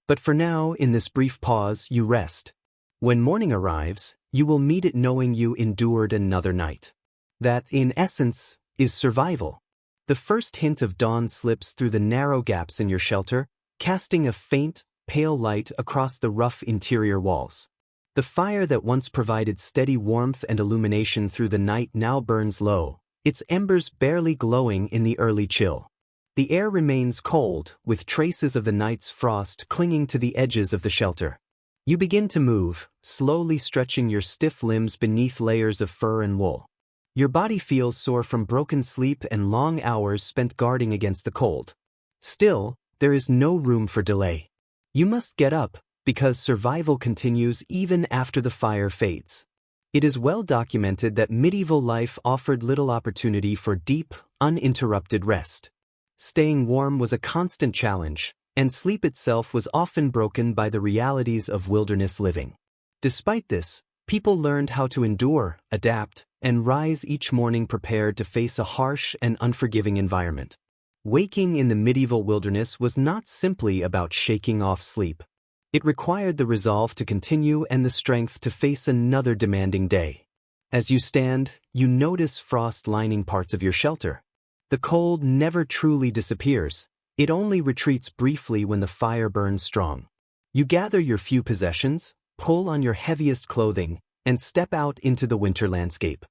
But for now, in this brief pause, you rest. When morning arrives, you will meet it knowing you endured another night. That, in essence, is survival. The first hint of dawn slips through the narrow gaps in your shelter, casting a faint, pale light across the rough interior walls. The fire that once provided steady warmth and illumination through the night now burns low, its embers barely glowing in the early chill. The air remains cold, with traces of the night's frost clinging to the edges of the shelter. You begin to move, slowly stretching your stiff limbs beneath layers of fur and wool. Your body feels sore from broken sleep and long hours spent guarding against the cold. Still, there is no room for delay. You must get up, because survival continues even after the fire fades. It is well documented that medieval life offered little opportunity for deep, uninterrupted rest. Staying warm was a constant challenge, and sleep itself was often broken by the realities of wilderness living. Despite this, people learned how to endure, adapt, and rise each morning prepared to face a harsh and unforgiving environment. Waking in the medieval wilderness was not simply about shaking off sleep. It required the resolve to continue and the strength to face another demanding day. As you stand, you notice frost lining parts of your shelter. The cold never truly disappears. It only retreats briefly when the fire burns strong. You gather your few possessions, pull on your heaviest clothing, and step out into the winter landscape.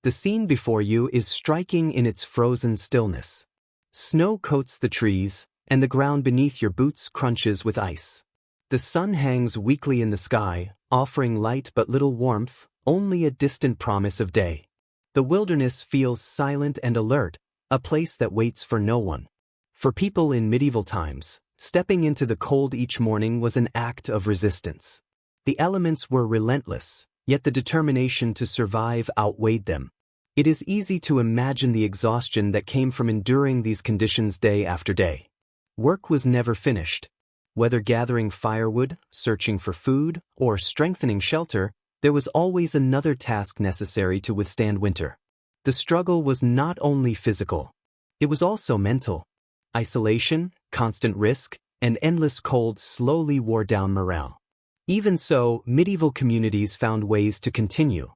The scene before you is striking in its frozen stillness. Snow coats the trees, and the ground beneath your boots crunches with ice. The sun hangs weakly in the sky, offering light but little warmth, only a distant promise of day. The wilderness feels silent and alert, a place that waits for no one. For people in medieval times, stepping into the cold each morning was an act of resistance. The elements were relentless, yet the determination to survive outweighed them. It is easy to imagine the exhaustion that came from enduring these conditions day after day. Work was never finished. Whether gathering firewood, searching for food, or strengthening shelter, there was always another task necessary to withstand winter. The struggle was not only physical. It was also mental. Isolation, constant risk, and endless cold slowly wore down morale. Even so, medieval communities found ways to continue.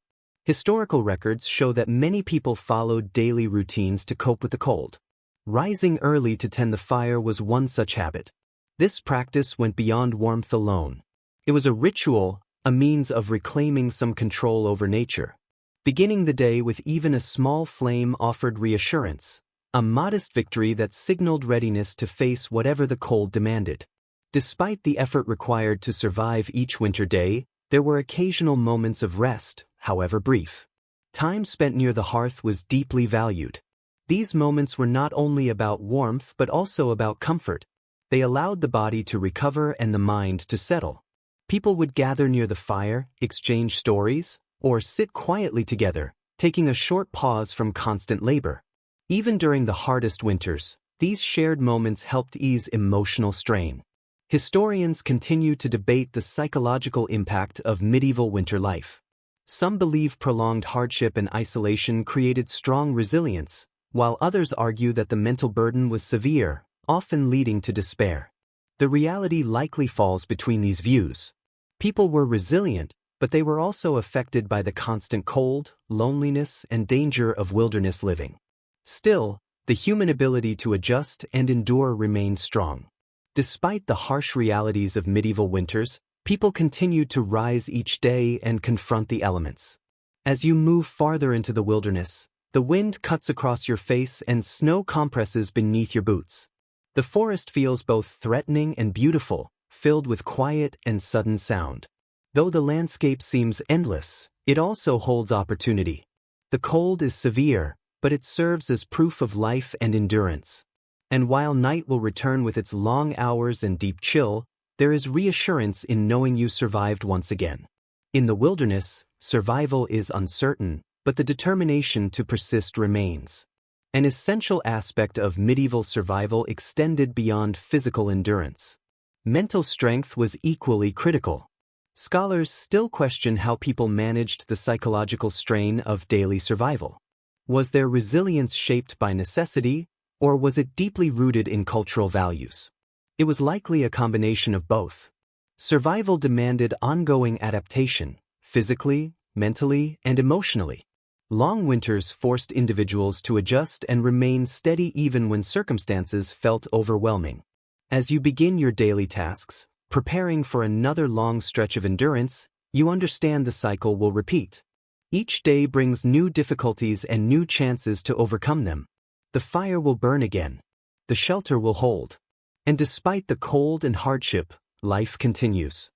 Historical records show that many people followed daily routines to cope with the cold. Rising early to tend the fire was one such habit. This practice went beyond warmth alone. It was a ritual, a means of reclaiming some control over nature. Beginning the day with even a small flame offered reassurance, a modest victory that signaled readiness to face whatever the cold demanded. Despite the effort required to survive each winter day, there were occasional moments of rest, however brief. Time spent near the hearth was deeply valued. These moments were not only about warmth but also about comfort. They allowed the body to recover and the mind to settle. People would gather near the fire, exchange stories, or sit quietly together, taking a short pause from constant labor. Even during the hardest winters, these shared moments helped ease emotional strain. Historians continue to debate the psychological impact of medieval winter life. Some believe prolonged hardship and isolation created strong resilience, while others argue that the mental burden was severe, often leading to despair. The reality likely falls between these views. People were resilient, but they were also affected by the constant cold, loneliness, and danger of wilderness living. Still, the human ability to adjust and endure remained strong. Despite the harsh realities of medieval winters, people continued to rise each day and confront the elements. As you move farther into the wilderness, the wind cuts across your face and snow compresses beneath your boots. The forest feels both threatening and beautiful, filled with quiet and sudden sound. Though the landscape seems endless, it also holds opportunity. The cold is severe, but it serves as proof of life and endurance. And while night will return with its long hours and deep chill, there is reassurance in knowing you survived once again. In the wilderness, survival is uncertain, but the determination to persist remains. An essential aspect of medieval survival extended beyond physical endurance. Mental strength was equally critical. Scholars still question how people managed the psychological strain of daily survival. Was their resilience shaped by necessity, Or was it deeply rooted in cultural values? It was likely a combination of both. Survival demanded ongoing adaptation, physically, mentally, and emotionally. Long winters forced individuals to adjust and remain steady even when circumstances felt overwhelming. As you begin your daily tasks, preparing for another long stretch of endurance, you understand the cycle will repeat. Each day brings new difficulties and new chances to overcome them. The fire will burn again. The shelter will hold. And despite the cold and hardship, life continues.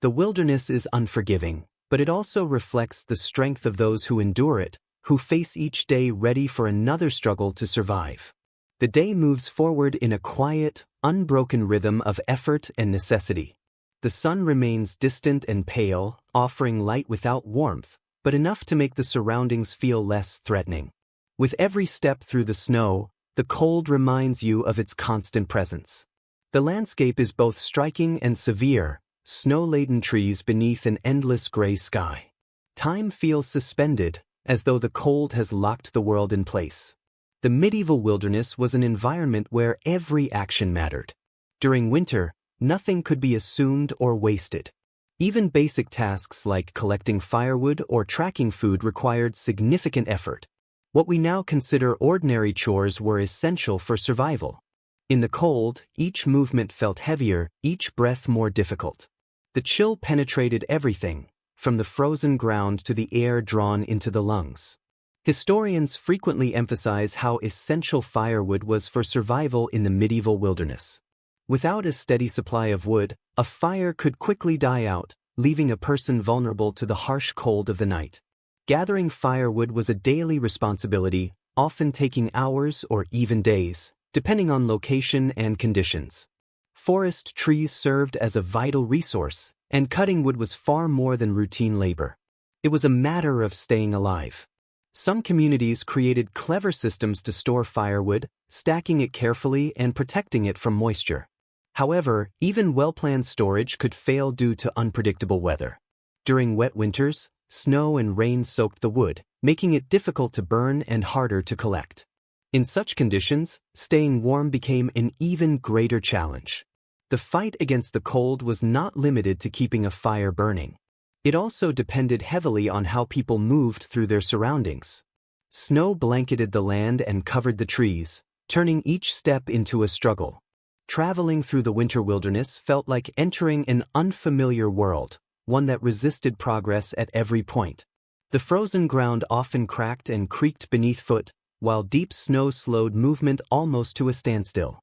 The wilderness is unforgiving, but it also reflects the strength of those who endure it, who face each day ready for another struggle to survive. The day moves forward in a quiet, unbroken rhythm of effort and necessity. The sun remains distant and pale, offering light without warmth, but enough to make the surroundings feel less threatening. With every step through the snow, the cold reminds you of its constant presence. The landscape is both striking and severe, snow-laden trees beneath an endless gray sky. Time feels suspended, as though the cold has locked the world in place. The medieval wilderness was an environment where every action mattered. During winter, nothing could be assumed or wasted. Even basic tasks like collecting firewood or tracking food required significant effort. What we now consider ordinary chores were essential for survival. In the cold, each movement felt heavier, each breath more difficult. The chill penetrated everything, from the frozen ground to the air drawn into the lungs. Historians frequently emphasize how essential firewood was for survival in the medieval wilderness. Without a steady supply of wood, a fire could quickly die out, leaving a person vulnerable to the harsh cold of the night. Gathering firewood was a daily responsibility, often taking hours or even days, depending on location and conditions. Forest trees served as a vital resource, and cutting wood was far more than routine labor. It was a matter of staying alive. Some communities created clever systems to store firewood, stacking it carefully and protecting it from moisture. However, even well-planned storage could fail due to unpredictable weather. During wet winters, snow and rain soaked the wood, making it difficult to burn and harder to collect. In such conditions, staying warm became an even greater challenge. The fight against the cold was not limited to keeping a fire burning. It also depended heavily on how people moved through their surroundings. Snow blanketed the land and covered the trees, turning each step into a struggle. Traveling through the winter wilderness felt like entering an unfamiliar world, one that resisted progress at every point. The frozen ground often cracked and creaked beneath foot, while deep snow slowed movement almost to a standstill.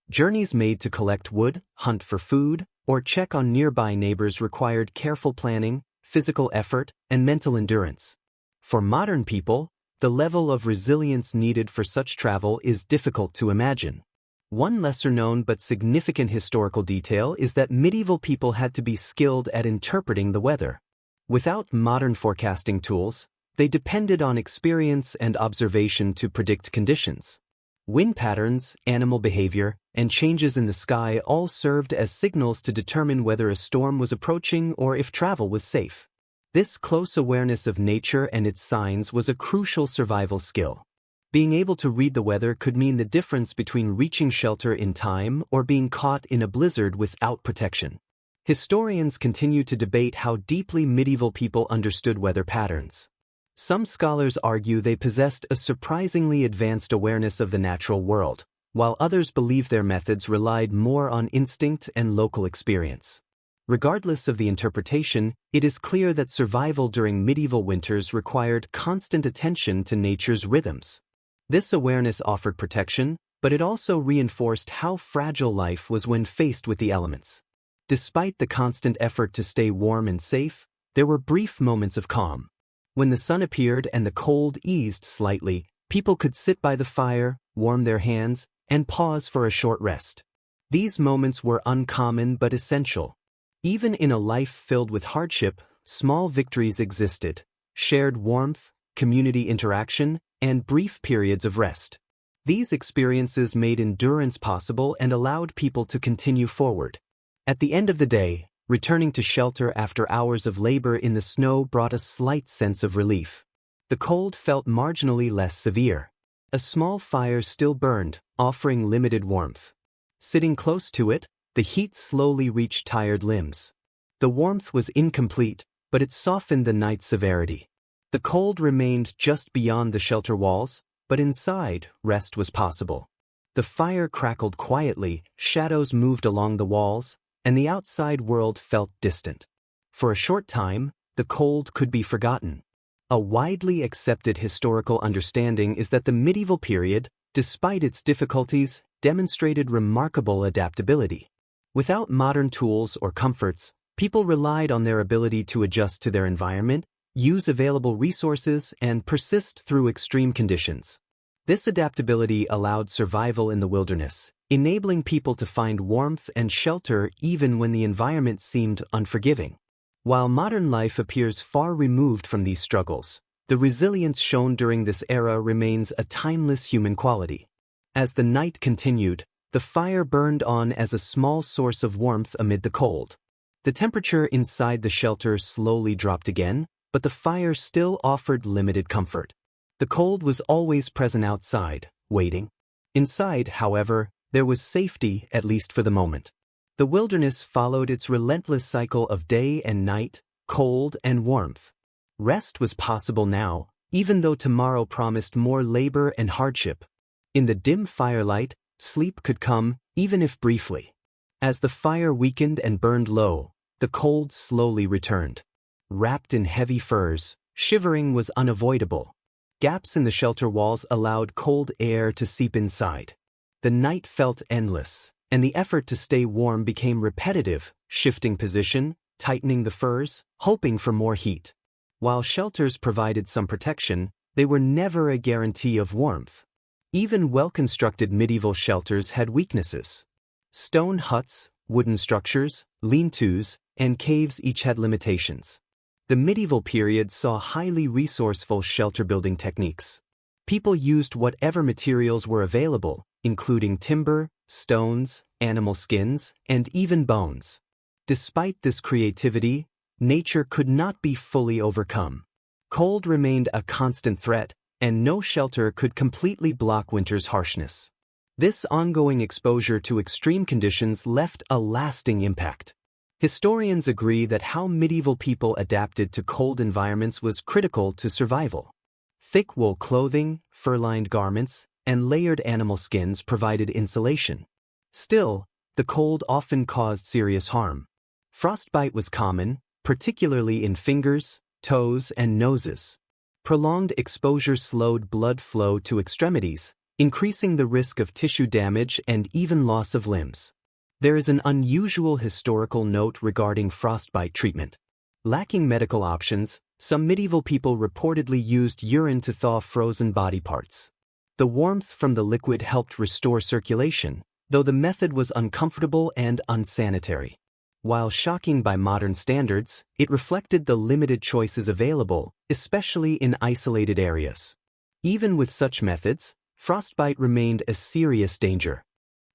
Journeys made to collect wood, hunt for food, or check on nearby neighbors required careful planning, physical effort, and mental endurance. For modern people, the level of resilience needed for such travel is difficult to imagine. One lesser-known but significant historical detail is that medieval people had to be skilled at interpreting the weather. Without modern forecasting tools, they depended on experience and observation to predict conditions. Wind patterns, animal behavior, and changes in the sky all served as signals to determine whether a storm was approaching or if travel was safe. This close awareness of nature and its signs was a crucial survival skill. Being able to read the weather could mean the difference between reaching shelter in time or being caught in a blizzard without protection. Historians continue to debate how deeply medieval people understood weather patterns. Some scholars argue they possessed a surprisingly advanced awareness of the natural world, while others believe their methods relied more on instinct and local experience. Regardless of the interpretation, it is clear that survival during medieval winters required constant attention to nature's rhythms. This awareness offered protection, but it also reinforced how fragile life was when faced with the elements. Despite the constant effort to stay warm and safe, there were brief moments of calm. When the sun appeared and the cold eased slightly, people could sit by the fire, warm their hands, and pause for a short rest. These moments were uncommon but essential. Even in a life filled with hardship, small victories existed: shared warmth, community interaction, and brief periods of rest. These experiences made endurance possible and allowed people to continue forward. At the end of the day, returning to shelter after hours of labor in the snow brought a slight sense of relief. The cold felt marginally less severe. A small fire still burned, offering limited warmth. Sitting close to it, the heat slowly reached tired limbs. The warmth was incomplete, but it softened the night's severity. The cold remained just beyond the shelter walls, but inside, rest was possible. The fire crackled quietly, shadows moved along the walls, and the outside world felt distant. For a short time, the cold could be forgotten. A widely accepted historical understanding is that the medieval period, despite its difficulties, demonstrated remarkable adaptability. Without modern tools or comforts, people relied on their ability to adjust to their environment, use available resources, and persist through extreme conditions. This adaptability allowed survival in the wilderness, enabling people to find warmth and shelter even when the environment seemed unforgiving. While modern life appears far removed from these struggles, the resilience shown during this era remains a timeless human quality. As the night continued, the fire burned on as a small source of warmth amid the cold. The temperature inside the shelter slowly dropped again, but the fire still offered limited comfort. The cold was always present outside, waiting. Inside, however, there was safety, at least for the moment. The wilderness followed its relentless cycle of day and night, cold and warmth. Rest was possible now, even though tomorrow promised more labor and hardship. In the dim firelight, sleep could come, even if briefly. As the fire weakened and burned low, the cold slowly returned. Wrapped in heavy furs, shivering was unavoidable. Gaps in the shelter walls allowed cold air to seep inside. The night felt endless, and the effort to stay warm became repetitive, shifting position, tightening the furs, hoping for more heat. While shelters provided some protection, they were never a guarantee of warmth. Even well-constructed medieval shelters had weaknesses. Stone huts, wooden structures, lean-tos, and caves each had limitations. The medieval period saw highly resourceful shelter-building techniques. People used whatever materials were available, including timber, stones, animal skins, and even bones. Despite this creativity, nature could not be fully overcome. Cold remained a constant threat, and no shelter could completely block winter's harshness. This ongoing exposure to extreme conditions left a lasting impact. Historians agree that how medieval people adapted to cold environments was critical to survival. Thick wool clothing, fur-lined garments, and layered animal skins provided insulation. Still, the cold often caused serious harm. Frostbite was common, particularly in fingers, toes, and noses. Prolonged exposure slowed blood flow to extremities, increasing the risk of tissue damage and even loss of limbs. There is an unusual historical note regarding frostbite treatment. Lacking medical options, some medieval people reportedly used urine to thaw frozen body parts. The warmth from the liquid helped restore circulation, though the method was uncomfortable and unsanitary. While shocking by modern standards, it reflected the limited choices available, especially in isolated areas. Even with such methods, frostbite remained a serious danger.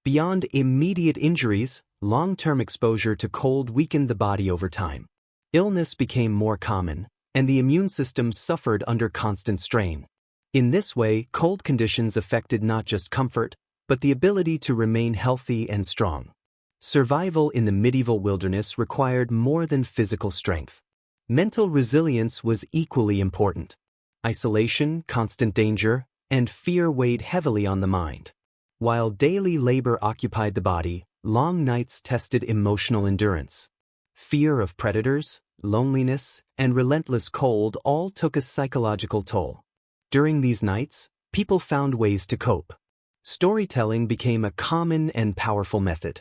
Beyond immediate injuries, long-term exposure to cold weakened the body over time. Illness became more common, and the immune system suffered under constant strain. In this way, cold conditions affected not just comfort, but the ability to remain healthy and strong. Survival in the medieval wilderness required more than physical strength. Mental resilience was equally important. Isolation, constant danger, and fear weighed heavily on the mind. While daily labor occupied the body, long nights tested emotional endurance. Fear of predators, loneliness, and relentless cold all took a psychological toll. During these nights, people found ways to cope. Storytelling became a common and powerful method.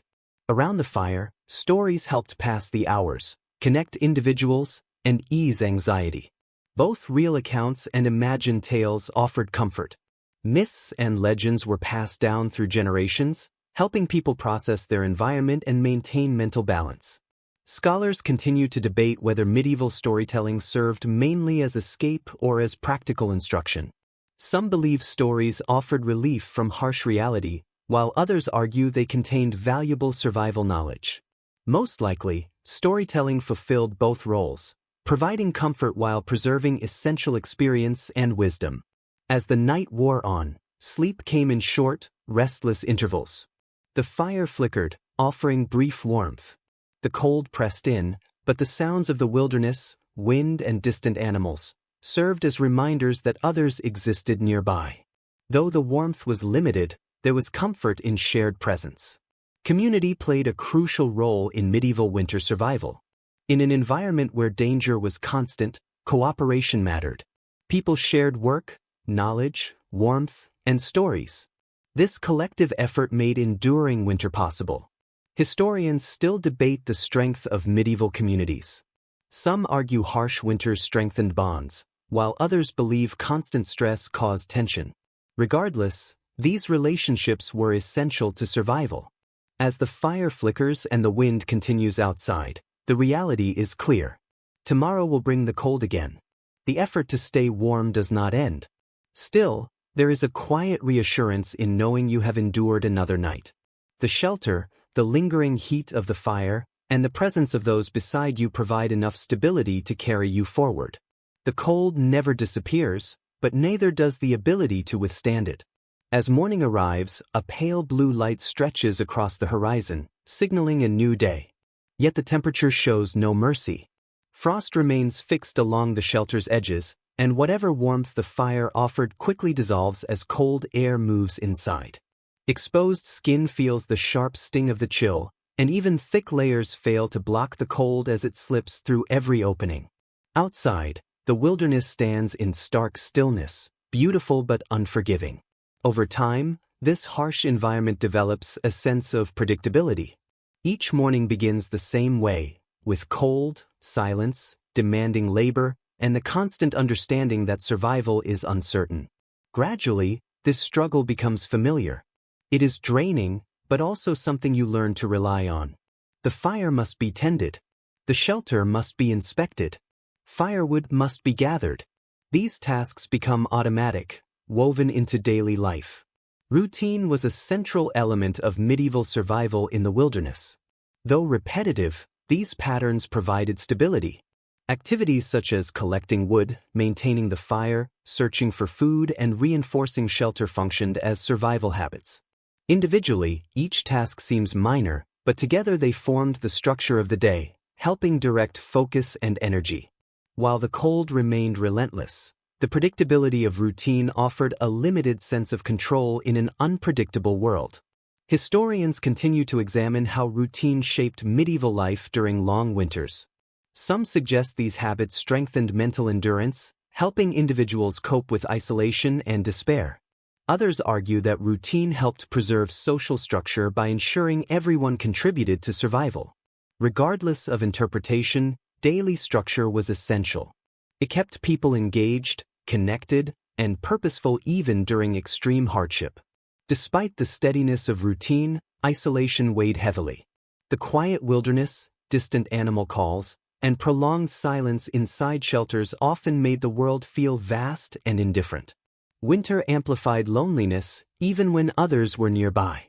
Around the fire, stories helped pass the hours, connect individuals, and ease anxiety. Both real accounts and imagined tales offered comfort. Myths and legends were passed down through generations, helping people process their environment and maintain mental balance. Scholars continue to debate whether medieval storytelling served mainly as escape or as practical instruction. Some believe stories offered relief from harsh reality, while others argue they contained valuable survival knowledge. Most likely, storytelling fulfilled both roles, providing comfort while preserving essential experience and wisdom. As the night wore on, sleep came in short, restless intervals. The fire flickered, offering brief warmth. The cold pressed in, but the sounds of the wilderness, wind and distant animals, served as reminders that others existed nearby. Though the warmth was limited, there was comfort in shared presence. Community played a crucial role in medieval winter survival. In an environment where danger was constant, cooperation mattered. People shared work, knowledge, warmth, and stories. This collective effort made enduring winter possible. Historians still debate the strength of medieval communities. Some argue harsh winters strengthened bonds, while others believe constant stress caused tension. Regardless, these relationships were essential to survival. As the fire flickers and the wind continues outside, the reality is clear. Tomorrow will bring the cold again. The effort to stay warm does not end. Still, there is a quiet reassurance in knowing you have endured another night. The shelter, the lingering heat of the fire, and the presence of those beside you provide enough stability to carry you forward. The cold never disappears, but neither does the ability to withstand it. As morning arrives, a pale blue light stretches across the horizon, signaling a new day. Yet the temperature shows no mercy. Frost remains fixed along the shelter's edges, and whatever warmth the fire offered quickly dissolves as cold air moves inside. Exposed skin feels the sharp sting of the chill, and even thick layers fail to block the cold as it slips through every opening. Outside, the wilderness stands in stark stillness, beautiful but unforgiving. Over time, this harsh environment develops a sense of predictability. Each morning begins the same way, with cold, silence, demanding labor, and the constant understanding that survival is uncertain. Gradually, this struggle becomes familiar. It is draining, but also something you learn to rely on. The fire must be tended. The shelter must be inspected. Firewood must be gathered. These tasks become automatic, woven into daily life. Routine was a central element of medieval survival in the wilderness. Though repetitive, these patterns provided stability. Activities such as collecting wood, maintaining the fire, searching for food, and reinforcing shelter functioned as survival habits. Individually, each task seems minor, but together they formed the structure of the day, helping direct focus and energy. While the cold remained relentless, the predictability of routine offered a limited sense of control in an unpredictable world. Historians continue to examine how routine shaped medieval life during long winters. Some suggest these habits strengthened mental endurance, helping individuals cope with isolation and despair. Others argue that routine helped preserve social structure by ensuring everyone contributed to survival. Regardless of interpretation, daily structure was essential. It kept people engaged, connected, and purposeful even during extreme hardship. Despite the steadiness of routine, isolation weighed heavily. The quiet wilderness, distant animal calls, and prolonged silence inside shelters often made the world feel vast and indifferent. Winter amplified loneliness even when others were nearby.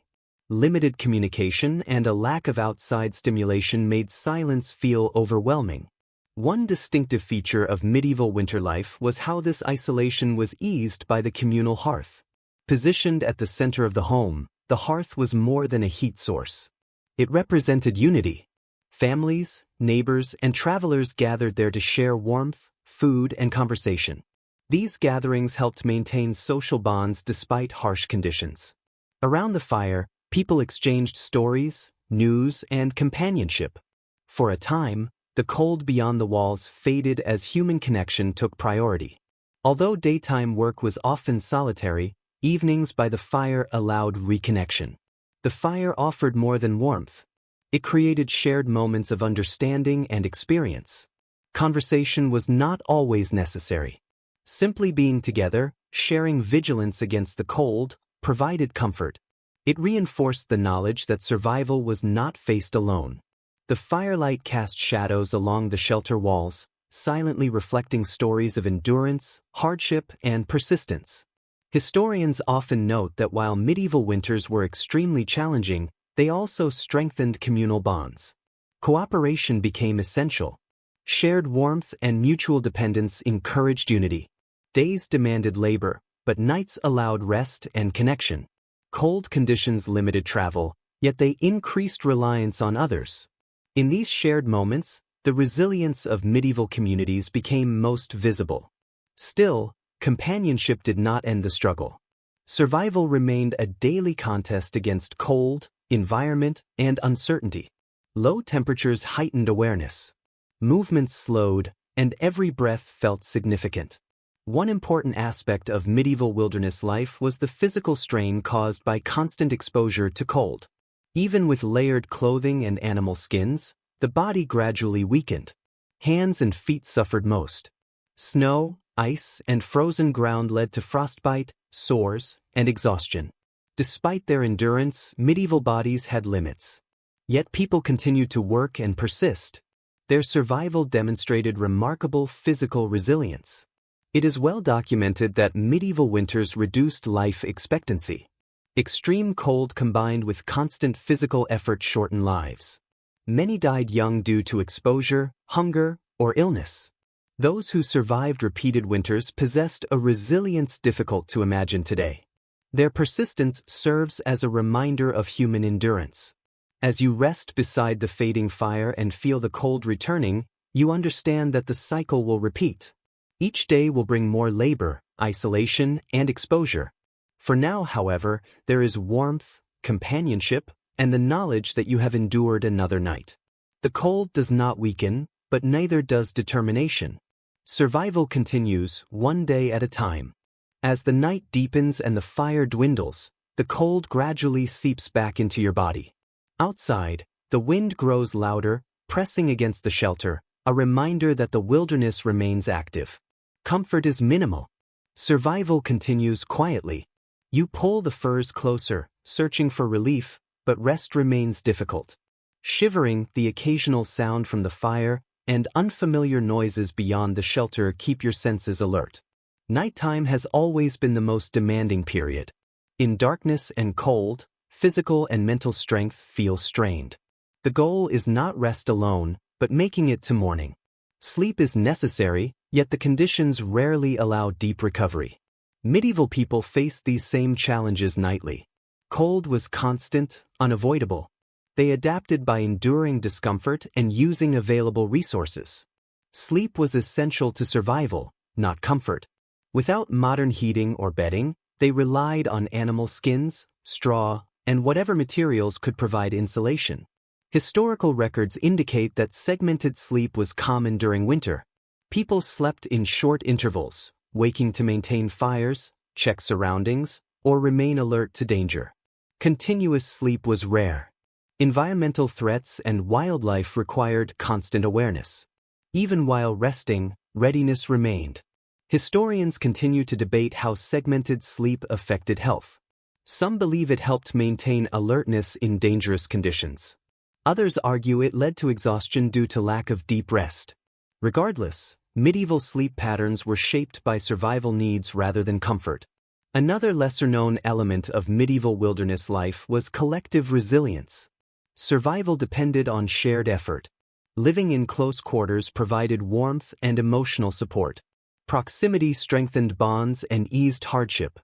Limited communication and a lack of outside stimulation made silence feel overwhelming. One distinctive feature of medieval winter life was how this isolation was eased by the communal hearth. Positioned at the center of the home, the hearth was more than a heat source. It represented unity. Families, neighbors, and travelers gathered there to share warmth, food, and conversation. These gatherings helped maintain social bonds despite harsh conditions. Around the fire, people exchanged stories, news, and companionship. For a time, the cold beyond the walls faded as human connection took priority. Although daytime work was often solitary, evenings by the fire allowed reconnection. The fire offered more than warmth. It created shared moments of understanding and experience. Conversation was not always necessary. Simply being together, sharing vigilance against the cold, provided comfort. It reinforced the knowledge that survival was not faced alone. The firelight cast shadows along the shelter walls, silently reflecting stories of endurance, hardship, and persistence. Historians often note that while medieval winters were extremely challenging, they also strengthened communal bonds. Cooperation became essential. Shared warmth and mutual dependence encouraged unity. Days demanded labor, but nights allowed rest and connection. Cold conditions limited travel, yet they increased reliance on others. In these shared moments, the resilience of medieval communities became most visible. Still, companionship did not end the struggle. Survival remained a daily contest against cold, environment, and uncertainty. Low temperatures heightened awareness. Movements slowed, and every breath felt significant. One important aspect of medieval wilderness life was the physical strain caused by constant exposure to cold. Even with layered clothing and animal skins, the body gradually weakened. Hands and feet suffered most. Snow, ice, and frozen ground led to frostbite, sores, and exhaustion. Despite their endurance, medieval bodies had limits. Yet people continued to work and persist. Their survival demonstrated remarkable physical resilience. It is well documented that medieval winters reduced life expectancy. Extreme cold combined with constant physical effort shortened lives. Many died young due to exposure, hunger, or illness. Those who survived repeated winters possessed a resilience difficult to imagine today. Their persistence serves as a reminder of human endurance. As you rest beside the fading fire and feel the cold returning, you understand that the cycle will repeat. Each day will bring more labor, isolation, and exposure. For now, however, there is warmth, companionship, and the knowledge that you have endured another night. The cold does not weaken, but neither does determination. Survival continues, one day at a time. As the night deepens and the fire dwindles, the cold gradually seeps back into your body. Outside, the wind grows louder, pressing against the shelter, a reminder that the wilderness remains active. Comfort is minimal. Survival continues quietly. You pull the furs closer, searching for relief, but rest remains difficult. Shivering, the occasional sound from the fire, and unfamiliar noises beyond the shelter keep your senses alert. Nighttime has always been the most demanding period. In darkness and cold, physical and mental strength feel strained. The goal is not rest alone, but making it to morning. Sleep is necessary, yet the conditions rarely allow deep recovery. Medieval people faced these same challenges nightly. Cold was constant, unavoidable. They adapted by enduring discomfort and using available resources. Sleep was essential to survival, not comfort. Without modern heating or bedding, they relied on animal skins, straw, and whatever materials could provide insulation. Historical records indicate that segmented sleep was common during winter. People slept in short intervals, waking to maintain fires, check surroundings, or remain alert to danger. Continuous sleep was rare. Environmental threats and wildlife required constant awareness. Even while resting, readiness remained. Historians continue to debate how segmented sleep affected health. Some believe it helped maintain alertness in dangerous conditions. Others argue it led to exhaustion due to lack of deep rest. Regardless, medieval sleep patterns were shaped by survival needs rather than comfort. Another lesser-known element of medieval wilderness life was collective resilience. Survival depended on shared effort. Living in close quarters provided warmth and emotional support. Proximity strengthened bonds and eased hardship.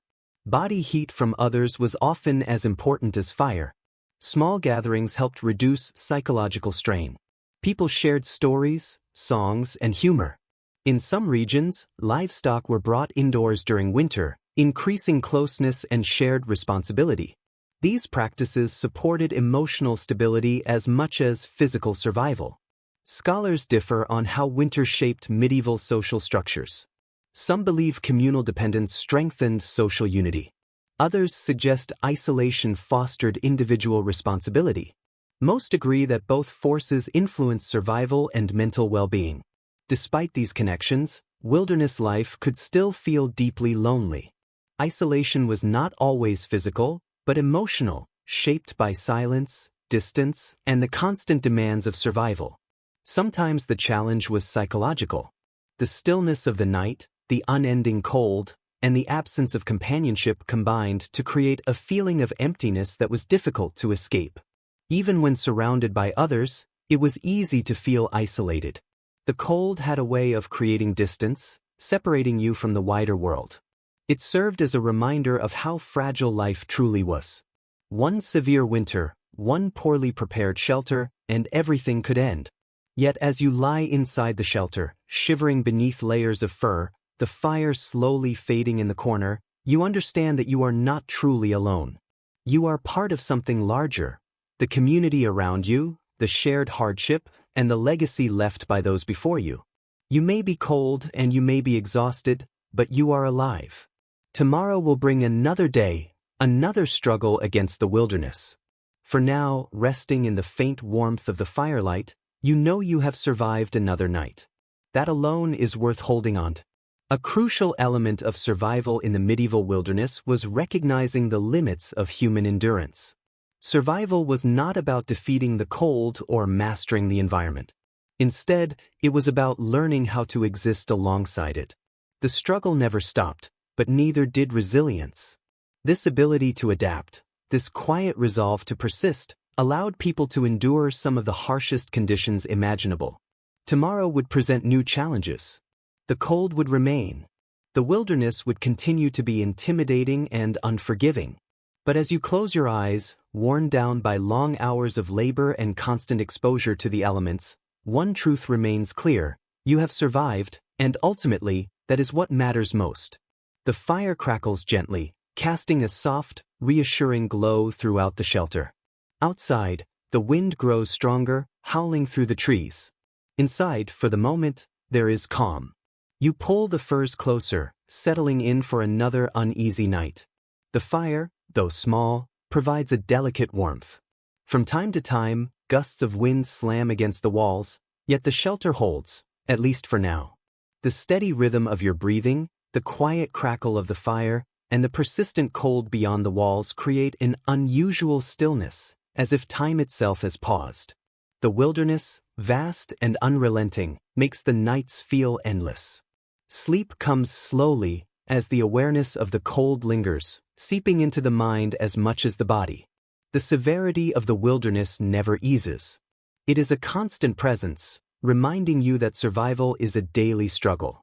Body heat from others was often as important as fire. Small gatherings helped reduce psychological strain. People shared stories, songs, and humor. In some regions, livestock were brought indoors during winter, increasing closeness and shared responsibility. These practices supported emotional stability as much as physical survival. Scholars differ on how winter shaped medieval social structures. Some believe communal dependence strengthened social unity. Others suggest isolation fostered individual responsibility. Most agree that both forces influenced survival and mental well-being. Despite these connections, wilderness life could still feel deeply lonely. Isolation was not always physical, but emotional, shaped by silence, distance, and the constant demands of survival. Sometimes the challenge was psychological. The stillness of the night, the unending cold, and the absence of companionship combined to create a feeling of emptiness that was difficult to escape. Even when surrounded by others, it was easy to feel isolated. The cold had a way of creating distance, separating you from the wider world. It served as a reminder of how fragile life truly was. One severe winter, one poorly prepared shelter, and everything could end. Yet as you lie inside the shelter, shivering beneath layers of fur, the fire slowly fading in the corner, you understand that you are not truly alone. You are part of something larger. The community around you, the shared hardship, and the legacy left by those before you. You may be cold and you may be exhausted, but you are alive. Tomorrow will bring another day, another struggle against the wilderness. For now, resting in the faint warmth of the firelight, you know you have survived another night. That alone is worth holding on to. A crucial element of survival in the medieval wilderness was recognizing the limits of human endurance. Survival was not about defeating the cold or mastering the environment. Instead, it was about learning how to exist alongside it. The struggle never stopped, but neither did resilience. This ability to adapt, this quiet resolve to persist, allowed people to endure some of the harshest conditions imaginable. Tomorrow would present new challenges. The cold would remain. The wilderness would continue to be intimidating and unforgiving. But as you close your eyes, worn down by long hours of labor and constant exposure to the elements, one truth remains clear: you have survived, and ultimately, that is what matters most. The fire crackles gently, casting a soft, reassuring glow throughout the shelter. Outside, the wind grows stronger, howling through the trees. Inside, for the moment, there is calm. You pull the furs closer, settling in for another uneasy night. The fire, though small, provides a delicate warmth. From time to time, gusts of wind slam against the walls, yet the shelter holds, at least for now. The steady rhythm of your breathing, the quiet crackle of the fire, and the persistent cold beyond the walls create an unusual stillness, as if time itself has paused. The wilderness, vast and unrelenting, makes the nights feel endless. Sleep comes slowly, as the awareness of the cold lingers, seeping into the mind as much as the body. The severity of the wilderness never eases. It is a constant presence, reminding you that survival is a daily struggle.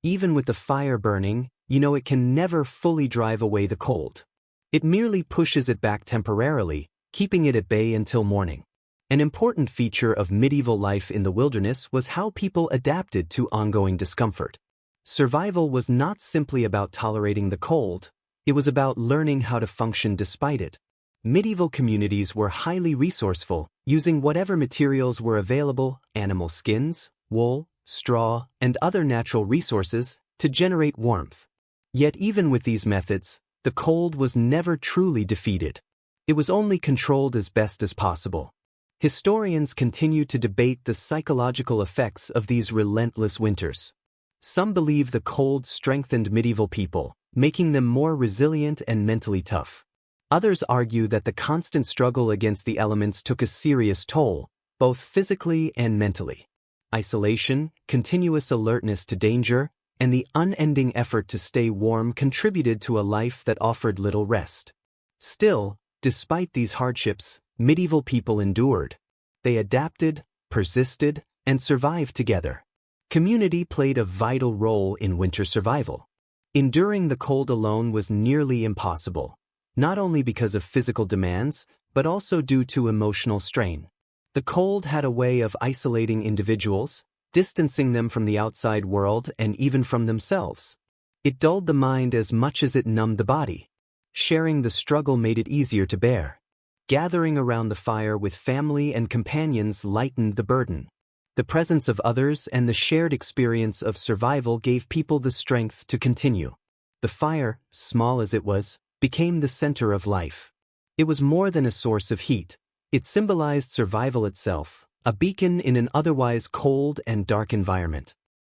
Even with the fire burning, you know it can never fully drive away the cold. It merely pushes it back temporarily, keeping it at bay until morning. An important feature of medieval life in the wilderness was how people adapted to ongoing discomfort. Survival was not simply about tolerating the cold, it was about learning how to function despite it. Medieval communities were highly resourceful, using whatever materials were available, animal skins, wool, straw, and other natural resources, to generate warmth. Yet even with these methods, the cold was never truly defeated. It was only controlled as best as possible. Historians continue to debate the psychological effects of these relentless winters. Some believe the cold strengthened medieval people, making them more resilient and mentally tough. Others argue that the constant struggle against the elements took a serious toll, both physically and mentally. Isolation, continuous alertness to danger, and the unending effort to stay warm contributed to a life that offered little rest. Still, despite these hardships, medieval people endured. They adapted, persisted, and survived together. Community played a vital role in winter survival. Enduring the cold alone was nearly impossible, not only because of physical demands, but also due to emotional strain. The cold had a way of isolating individuals, distancing them from the outside world and even from themselves. It dulled the mind as much as it numbed the body. Sharing the struggle made it easier to bear. Gathering around the fire with family and companions lightened the burden. The presence of others and the shared experience of survival gave people the strength to continue. The fire, small as it was, became the center of life. It was more than a source of heat. It symbolized survival itself, a beacon in an otherwise cold and dark environment.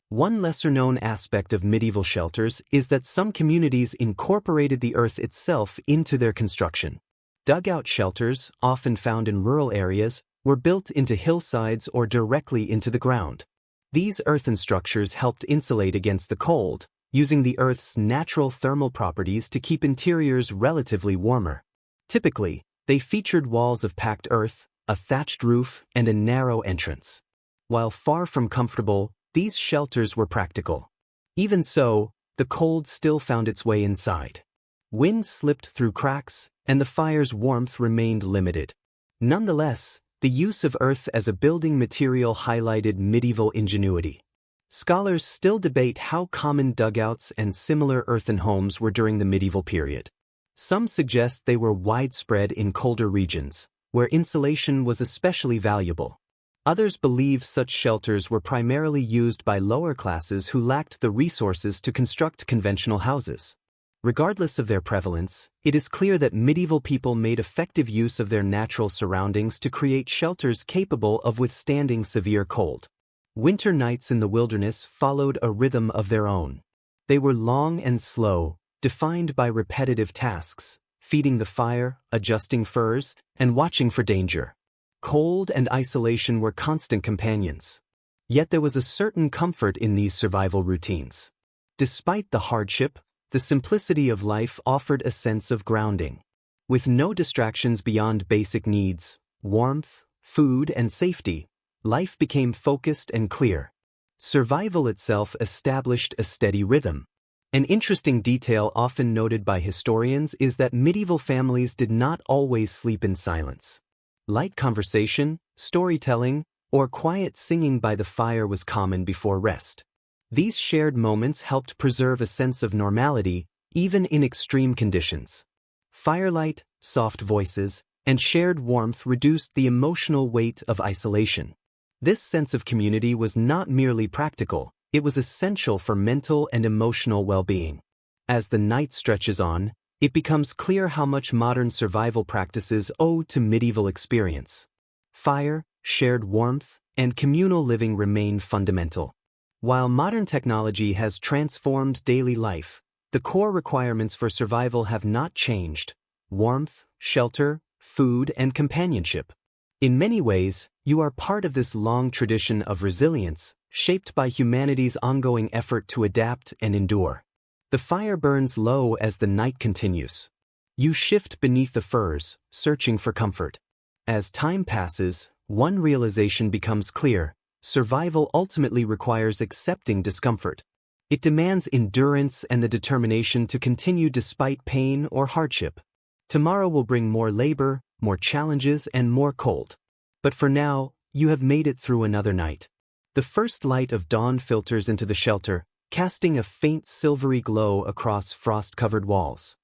One lesser-known aspect of medieval shelters is that some communities incorporated the earth itself into their construction. Dugout shelters, often found in rural areas, were built into hillsides or directly into the ground. These earthen structures helped insulate against the cold, using the earth's natural thermal properties to keep interiors relatively warmer. Typically, they featured walls of packed earth, a thatched roof, and a narrow entrance. While far from comfortable, these shelters were practical. Even so, the cold still found its way inside. Wind slipped through cracks, and the fire's warmth remained limited. Nonetheless, the use of earth as a building material highlighted medieval ingenuity. Scholars still debate how common dugouts and similar earthen homes were during the medieval period. Some suggest they were widespread in colder regions, where insulation was especially valuable. Others believe such shelters were primarily used by lower classes who lacked the resources to construct conventional houses. Regardless of their prevalence, it is clear that medieval people made effective use of their natural surroundings to create shelters capable of withstanding severe cold. Winter nights in the wilderness followed a rhythm of their own. They were long and slow, defined by repetitive tasks, feeding the fire, adjusting furs, and watching for danger. Cold and isolation were constant companions. Yet there was a certain comfort in these survival routines. Despite the hardship, the simplicity of life offered a sense of grounding. With no distractions beyond basic needs, warmth, food, and safety, life became focused and clear. Survival itself established a steady rhythm. An interesting detail often noted by historians is that medieval families did not always sleep in silence. Light conversation, storytelling, or quiet singing by the fire was common before rest. These shared moments helped preserve a sense of normality, even in extreme conditions. Firelight, soft voices, and shared warmth reduced the emotional weight of isolation. This sense of community was not merely practical, it was essential for mental and emotional well-being. As the night stretches on, it becomes clear how much modern survival practices owe to medieval experience. Fire, shared warmth, and communal living remain fundamental. While modern technology has transformed daily life, the core requirements for survival have not changed: warmth, shelter, food, and companionship. In many ways, you are part of this long tradition of resilience, shaped by humanity's ongoing effort to adapt and endure. The fire burns low as the night continues. You shift beneath the furs, searching for comfort. As time passes, one realization becomes clear: survival ultimately requires accepting discomfort. It demands endurance and the determination to continue despite pain or hardship. Tomorrow will bring more labor, more challenges, and more cold. But for now, you have made it through another night. The first light of dawn filters into the shelter, casting a faint silvery glow across frost-covered walls.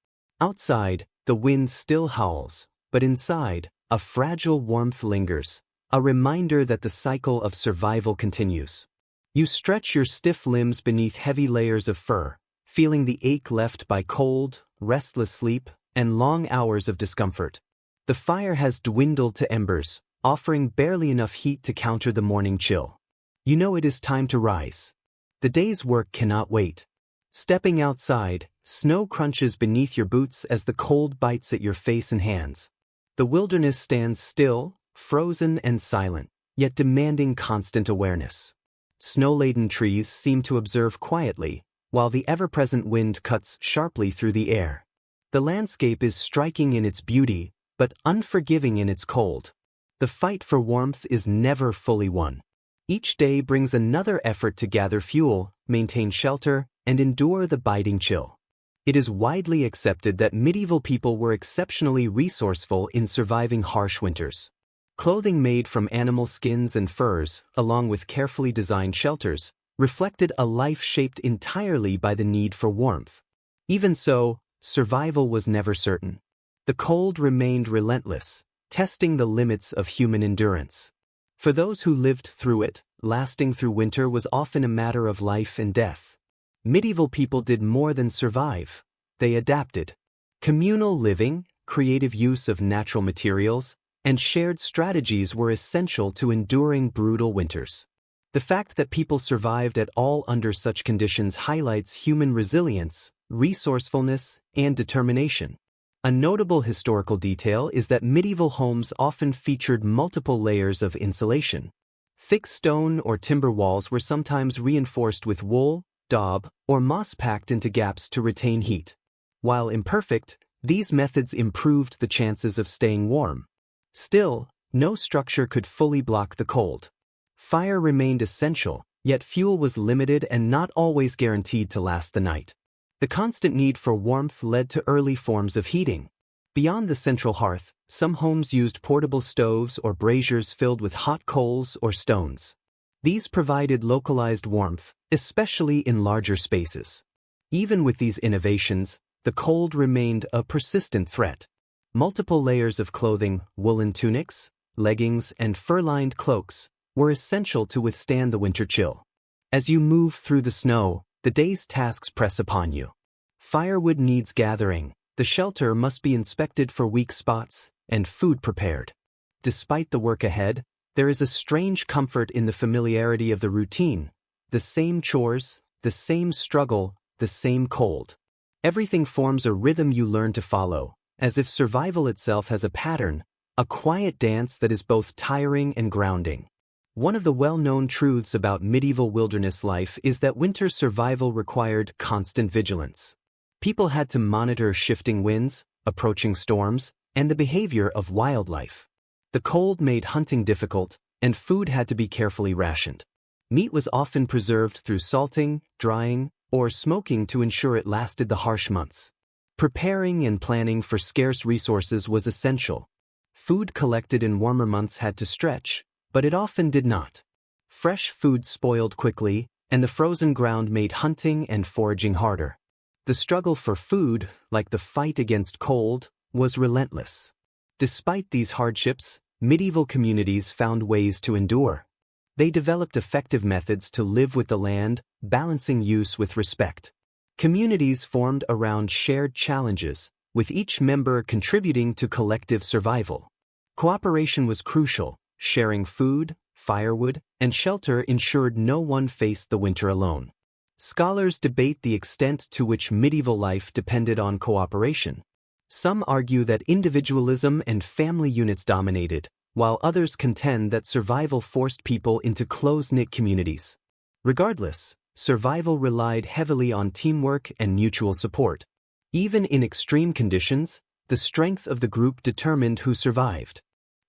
Outside, the wind still howls, but inside, a fragile warmth lingers, a reminder that the cycle of survival continues. You stretch your stiff limbs beneath heavy layers of fur, feeling the ache left by cold, restless sleep, and long hours of discomfort. The fire has dwindled to embers, offering barely enough heat to counter the morning chill. You know it is time to rise. The day's work cannot wait. Stepping outside, snow crunches beneath your boots as the cold bites at your face and hands. The wilderness stands still, frozen and silent, yet demanding constant awareness. Snow-laden trees seem to observe quietly, while the ever-present wind cuts sharply through the air. The landscape is striking in its beauty, but unforgiving in its cold. The fight for warmth is never fully won. Each day brings another effort to gather fuel, maintain shelter, and endure the biting chill. It is widely accepted that medieval people were exceptionally resourceful in surviving harsh winters. Clothing made from animal skins and furs, along with carefully designed shelters, reflected a life shaped entirely by the need for warmth. Even so, survival was never certain. The cold remained relentless, testing the limits of human endurance. For those who lived through it, lasting through winter was often a matter of life and death. Medieval people did more than survive. They adapted. Communal living, creative use of natural materials, and shared strategies were essential to enduring brutal winters. The fact that people survived at all under such conditions highlights human resilience, resourcefulness, and determination. A notable historical detail is that medieval homes often featured multiple layers of insulation. Thick stone or timber walls were sometimes reinforced with wool, daub, or moss packed into gaps to retain heat. While imperfect, these methods improved the chances of staying warm. Still, no structure could fully block the cold. Fire remained essential, yet fuel was limited and not always guaranteed to last the night. The constant need for warmth led to early forms of heating. Beyond the central hearth, some homes used portable stoves or braziers filled with hot coals or stones. These provided localized warmth, especially in larger spaces. Even with these innovations, the cold remained a persistent threat. Multiple layers of clothing, woolen tunics, leggings, and fur-lined cloaks were essential to withstand the winter chill. As you move through the snow, the day's tasks press upon you. Firewood needs gathering, the shelter must be inspected for weak spots, and food prepared. Despite the work ahead, there is a strange comfort in the familiarity of the routine. The same chores, the same struggle, the same cold. Everything forms a rhythm you learn to follow, as if survival itself has a pattern, a quiet dance that is both tiring and grounding. One of the well-known truths about medieval wilderness life is that winter survival required constant vigilance. People had to monitor shifting winds, approaching storms, and the behavior of wildlife. The cold made hunting difficult, and food had to be carefully rationed. Meat was often preserved through salting, drying, or smoking to ensure it lasted the harsh months. Preparing and planning for scarce resources was essential. Food collected in warmer months had to stretch, but it often did not. Fresh food spoiled quickly, and the frozen ground made hunting and foraging harder. The struggle for food, like the fight against cold, was relentless. Despite these hardships, medieval communities found ways to endure. They developed effective methods to live with the land, balancing use with respect. Communities formed around shared challenges, with each member contributing to collective survival. Cooperation was crucial. Sharing food, firewood, and shelter ensured no one faced the winter alone. Scholars debate the extent to which medieval life depended on cooperation. Some argue that individualism and family units dominated, while others contend that survival forced people into close-knit communities. Regardless, survival relied heavily on teamwork and mutual support. Even in extreme conditions, the strength of the group determined who survived.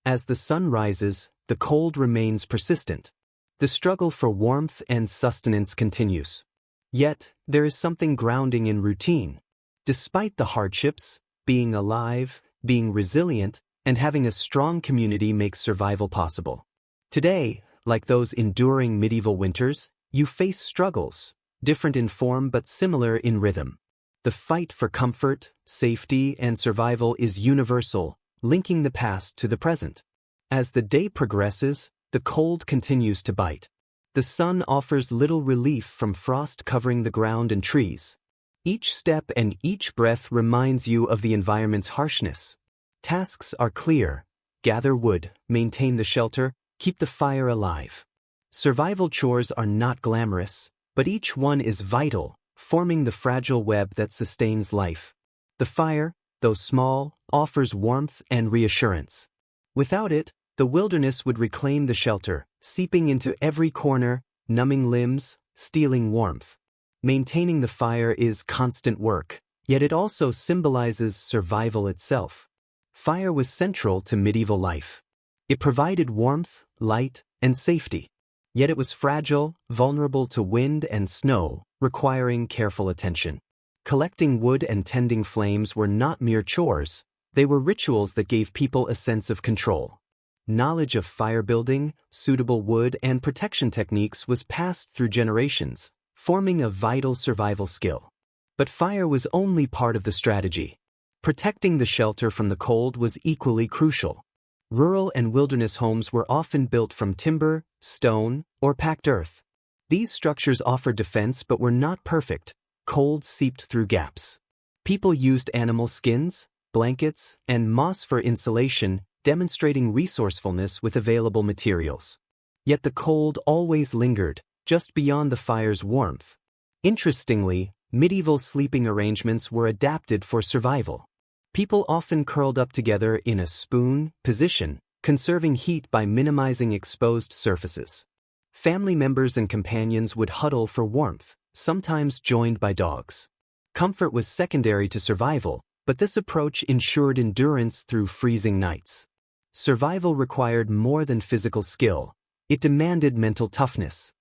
As the sun rises, the cold remains persistent. The struggle for warmth and sustenance continues. Yet, there is something grounding in routine. Despite the hardships, being alive, being resilient, and having a strong community makes survival possible. Today, like those enduring medieval winters, you face struggles, different in form but similar in rhythm. The fight for comfort, safety, and survival is universal, linking the past to the present. As the day progresses, the cold continues to bite. The sun offers little relief from frost covering the ground and trees. Each step and each breath reminds you of the environment's harshness. Tasks are clear: gather wood, maintain the shelter, keep the fire alive. Survival chores are not glamorous, but each one is vital, forming the fragile web that sustains life. The fire, though small, offers warmth and reassurance. Without it, the wilderness would reclaim the shelter, seeping into every corner, numbing limbs, stealing warmth. Maintaining the fire is constant work, yet it also symbolizes survival itself. Fire was central to medieval life. It provided warmth, light, and safety. Yet it was fragile, vulnerable to wind and snow, requiring careful attention. Collecting wood and tending flames were not mere chores, they were rituals that gave people a sense of control. Knowledge of fire building, suitable wood, and protection techniques was passed through generations, forming a vital survival skill. But fire was only part of the strategy. Protecting the shelter from the cold was equally crucial. Rural and wilderness homes were often built from timber, stone, or packed earth. These structures offered defense but were not perfect. Cold seeped through gaps. People used animal skins, blankets, and moss for insulation, demonstrating resourcefulness with available materials. Yet the cold always lingered, just beyond the fire's warmth. Interestingly, medieval sleeping arrangements were adapted for survival. People often curled up together in a spoon position, conserving heat by minimizing exposed surfaces. Family members and companions would huddle for warmth, sometimes joined by dogs. Comfort was secondary to survival, but this approach ensured endurance through freezing nights. Survival required more than physical skill. It demanded mental toughness.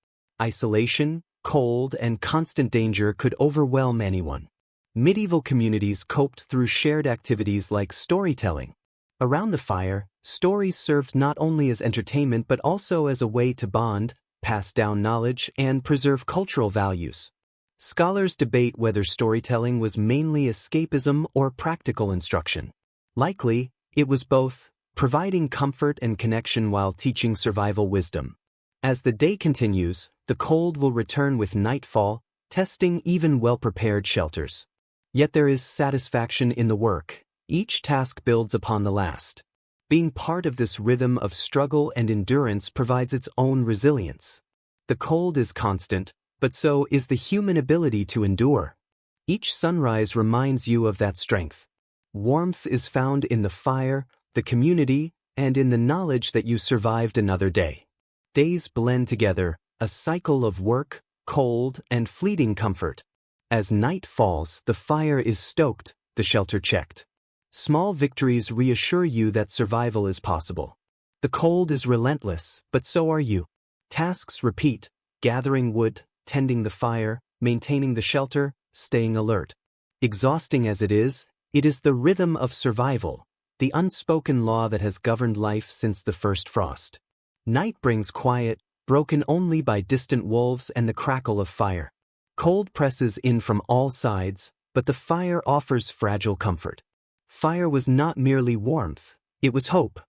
Isolation, cold, and constant danger could overwhelm anyone. Medieval communities coped through shared activities like storytelling. Around the fire, stories served not only as entertainment but also as a way to bond, pass down knowledge, and preserve cultural values. Scholars debate whether storytelling was mainly escapism or practical instruction. Likely, it was both, providing comfort and connection while teaching survival wisdom. As the day continues, the cold will return with nightfall, testing even well-prepared shelters. Yet there is satisfaction in the work. Each task builds upon the last. Being part of this rhythm of struggle and endurance provides its own resilience. The cold is constant, but so is the human ability to endure. Each sunrise reminds you of that strength. Warmth is found in the fire, the community, and in the knowledge that you survived another day. Days blend together, a cycle of work, cold, and fleeting comfort. As night falls, the fire is stoked, the shelter checked. Small victories reassure you that survival is possible. The cold is relentless, but so are you. Tasks repeat: gathering wood, tending the fire, maintaining the shelter, staying alert. Exhausting as it is the rhythm of survival, the unspoken law that has governed life since the first frost. Night brings quiet, broken only by distant wolves and the crackle of fire. Cold presses in from all sides, but the fire offers fragile comfort. Fire was not merely warmth, it was hope,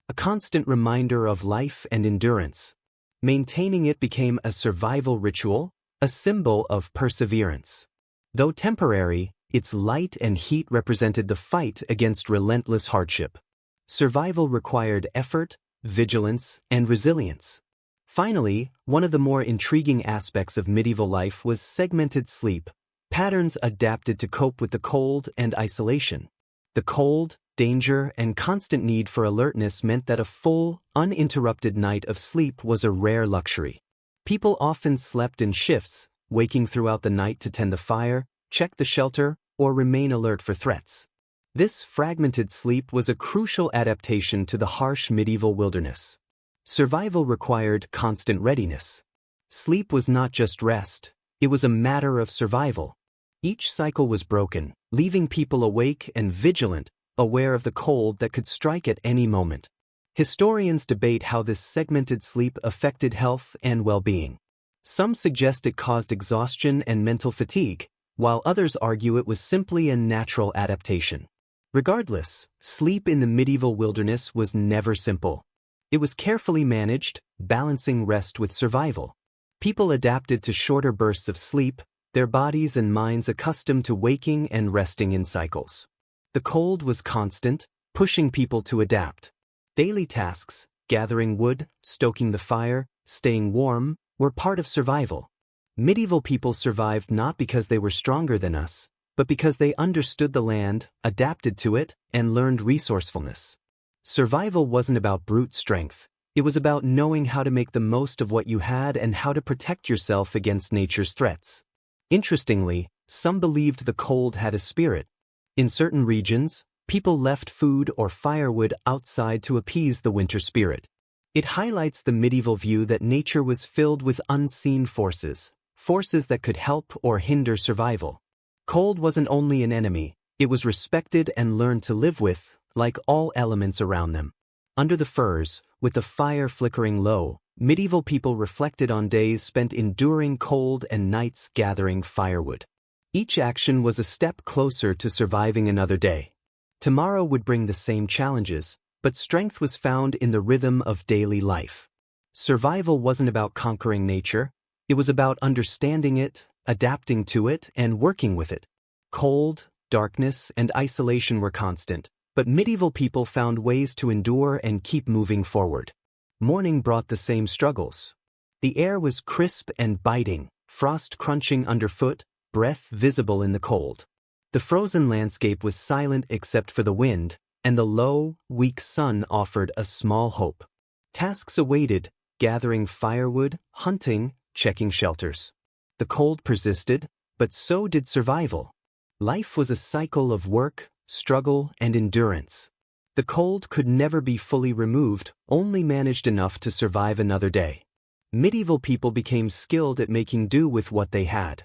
a constant reminder of life and endurance. Maintaining it became a survival ritual, a symbol of perseverance. Though temporary, its light and heat represented the fight against relentless hardship. Survival required effort, vigilance, and resilience. Finally, one of the more intriguing aspects of medieval life was segmented sleep, patterns adapted to cope with the cold and isolation. The cold, danger, and constant need for alertness meant that a full, uninterrupted night of sleep was a rare luxury. People often slept in shifts, waking throughout the night to tend the fire, check the shelter, or remain alert for threats. This fragmented sleep was a crucial adaptation to the harsh medieval wilderness. Survival required constant readiness. Sleep was not just rest, it was a matter of survival. Each cycle was broken, leaving people awake and vigilant, aware of the cold that could strike at any moment. Historians debate how this segmented sleep affected health and well-being. Some suggest it caused exhaustion and mental fatigue, while others argue it was simply a natural adaptation. Regardless, sleep in the medieval wilderness was never simple. It was carefully managed, balancing rest with survival. People adapted to shorter bursts of sleep, their bodies and minds accustomed to waking and resting in cycles. The cold was constant, pushing people to adapt. Daily tasks, gathering wood, stoking the fire, staying warm, were part of survival. Medieval people survived not because they were stronger than us, but because they understood the land, adapted to it, and learned resourcefulness. Survival wasn't about brute strength. It was about knowing how to make the most of what you had and how to protect yourself against nature's threats. Interestingly, some believed the cold had a spirit. In certain regions, people left food or firewood outside to appease the winter spirit. It highlights the medieval view that nature was filled with unseen forces, forces that could help or hinder survival. Cold wasn't only an enemy, it was respected and learned to live with, like all elements around them. Under the firs, with the fire flickering low, medieval people reflected on days spent enduring cold and nights gathering firewood. Each action was a step closer to surviving another day. Tomorrow would bring the same challenges, but strength was found in the rhythm of daily life. Survival wasn't about conquering nature, it was about understanding it, adapting to it, and working with it. Cold, darkness, and isolation were constant, but medieval people found ways to endure and keep moving forward. Morning brought the same struggles. The air was crisp and biting, frost crunching underfoot, breath visible in the cold. The frozen landscape was silent except for the wind, and the low, weak sun offered a small hope. Tasks awaited, gathering firewood, hunting, checking shelters. The cold persisted, but so did survival. Life was a cycle of work, struggle, and endurance. The cold could never be fully removed, only managed enough to survive another day. Medieval people became skilled at making do with what they had.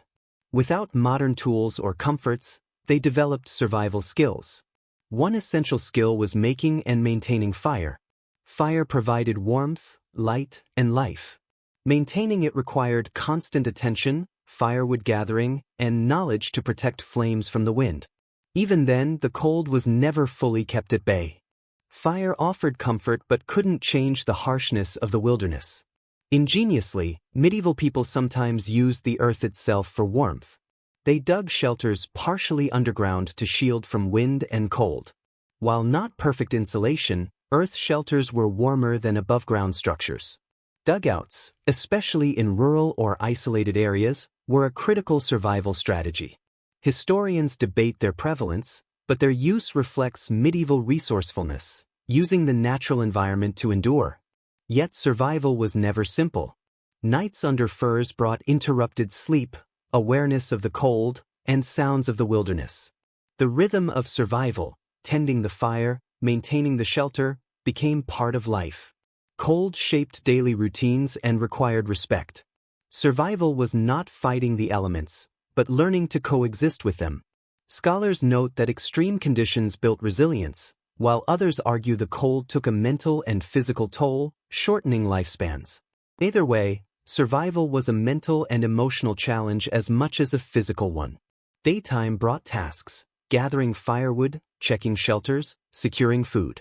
Without modern tools or comforts, they developed survival skills. One essential skill was making and maintaining fire. Fire provided warmth, light, and life. Maintaining it required constant attention, firewood gathering, and knowledge to protect flames from the wind. Even then, the cold was never fully kept at bay. Fire offered comfort but couldn't change the harshness of the wilderness. Ingeniously, medieval people sometimes used the earth itself for warmth. They dug shelters partially underground to shield from wind and cold. While not perfect insulation, earth shelters were warmer than above-ground structures. Dugouts, especially in rural or isolated areas, were a critical survival strategy. Historians debate their prevalence, but their use reflects medieval resourcefulness, using the natural environment to endure. Yet survival was never simple. Nights under firs brought interrupted sleep, awareness of the cold, and sounds of the wilderness. The rhythm of survival, tending the fire, maintaining the shelter, became part of life. Cold shaped daily routines and required respect. Survival was not fighting the elements, but learning to coexist with them. Scholars note that extreme conditions built resilience, while others argue the cold took a mental and physical toll, shortening lifespans. Either way, survival was a mental and emotional challenge as much as a physical one. Daytime brought tasks, gathering firewood, checking shelters, securing food.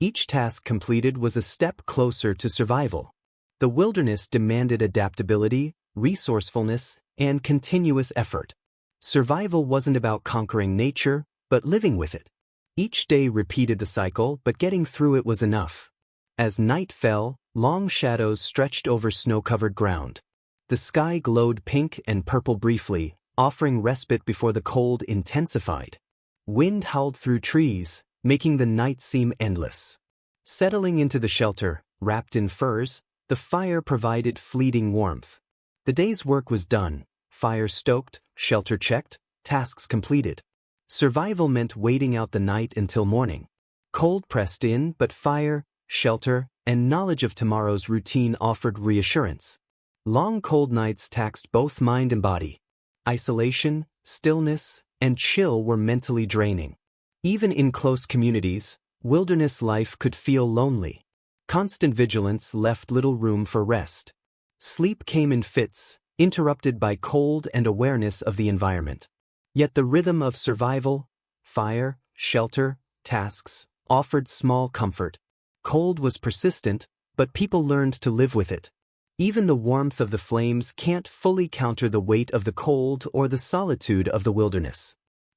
Each task completed was a step closer to survival. The wilderness demanded adaptability, resourcefulness, and continuous effort. Survival wasn't about conquering nature, but living with it. Each day repeated the cycle, but getting through it was enough. As night fell, long shadows stretched over snow-covered ground. The sky glowed pink and purple briefly, offering respite before the cold intensified. Wind howled through trees, making the night seem endless. Settling into the shelter, wrapped in furs, the fire provided fleeting warmth. The day's work was done, fire stoked, shelter checked, tasks completed. Survival meant waiting out the night until morning. Cold pressed in, but fire, shelter, and knowledge of tomorrow's routine offered reassurance. Long cold nights taxed both mind and body. Isolation, stillness, and chill were mentally draining. Even in close communities, wilderness life could feel lonely. Constant vigilance left little room for rest. Sleep came in fits, interrupted by cold and awareness of the environment. Yet the rhythm of survival, fire, shelter, tasks, offered small comfort. Cold was persistent, but people learned to live with it. Even the warmth of the flames can't fully counter the weight of the cold or the solitude of the wilderness.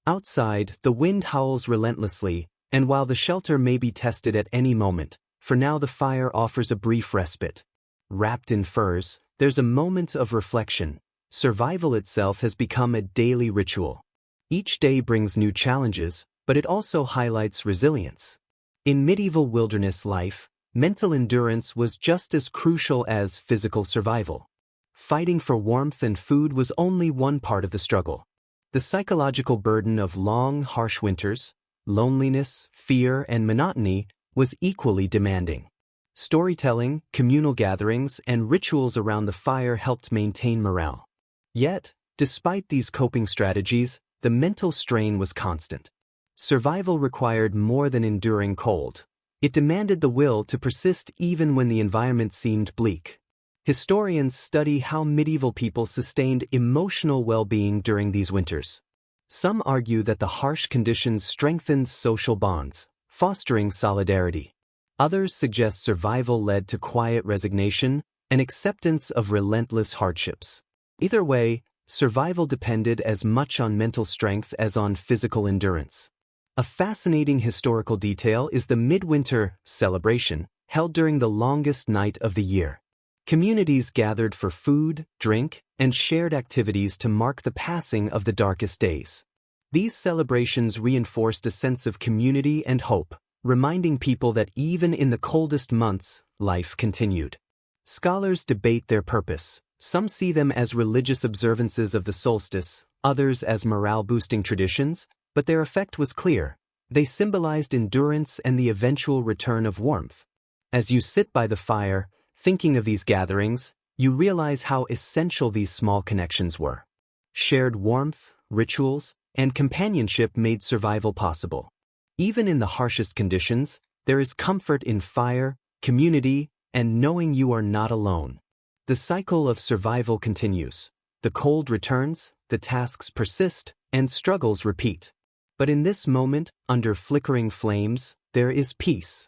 Outside, the wind howls relentlessly, and while the shelter may be tested at any moment, for now the fire offers a brief respite. Wrapped in furs, there's a moment of reflection. Survival itself has become a daily ritual. Each day brings new challenges, but it also highlights resilience. In medieval wilderness life, mental endurance was just as crucial as physical survival. Fighting for warmth and food was only one part of the struggle. The psychological burden of long, harsh winters, loneliness, fear, and monotony was equally demanding. Storytelling, communal gatherings, and rituals around the fire helped maintain morale. Yet, despite these coping strategies, the mental strain was constant. Survival required more than enduring cold. It demanded the will to persist even when the environment seemed bleak. Historians study how medieval people sustained emotional well-being during these winters. Some argue that the harsh conditions strengthened social bonds, fostering solidarity. Others suggest survival led to quiet resignation and acceptance of relentless hardships. Either way, survival depended as much on mental strength as on physical endurance. A fascinating historical detail is the midwinter celebration, held during the longest night of the year. Communities gathered for food, drink, and shared activities to mark the passing of the darkest days. These celebrations reinforced a sense of community and hope, reminding people that even in the coldest months, life continued. Scholars debate their purpose. Some see them as religious observances of the solstice, others as morale-boosting traditions, but their effect was clear. They symbolized endurance and the eventual return of warmth. As you sit by the fire, thinking of these gatherings, you realize how essential these small connections were. Shared warmth, rituals, and companionship made survival possible. Even in the harshest conditions, there is comfort in fire, community, and knowing you are not alone. The cycle of survival continues. The cold returns, the tasks persist, and struggles repeat. But in this moment, under flickering flames, there is peace.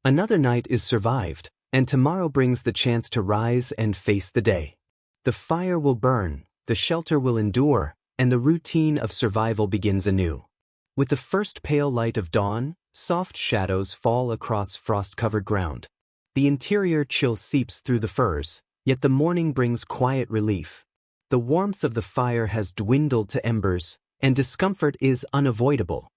Another night is survived, and tomorrow brings the chance to rise and face the day. The fire will burn, the shelter will endure, and the routine of survival begins anew. With the first pale light of dawn, soft shadows fall across frost-covered ground. The interior chill seeps through the furs, yet the morning brings quiet relief. The warmth of the fire has dwindled to embers, and discomfort is unavoidable.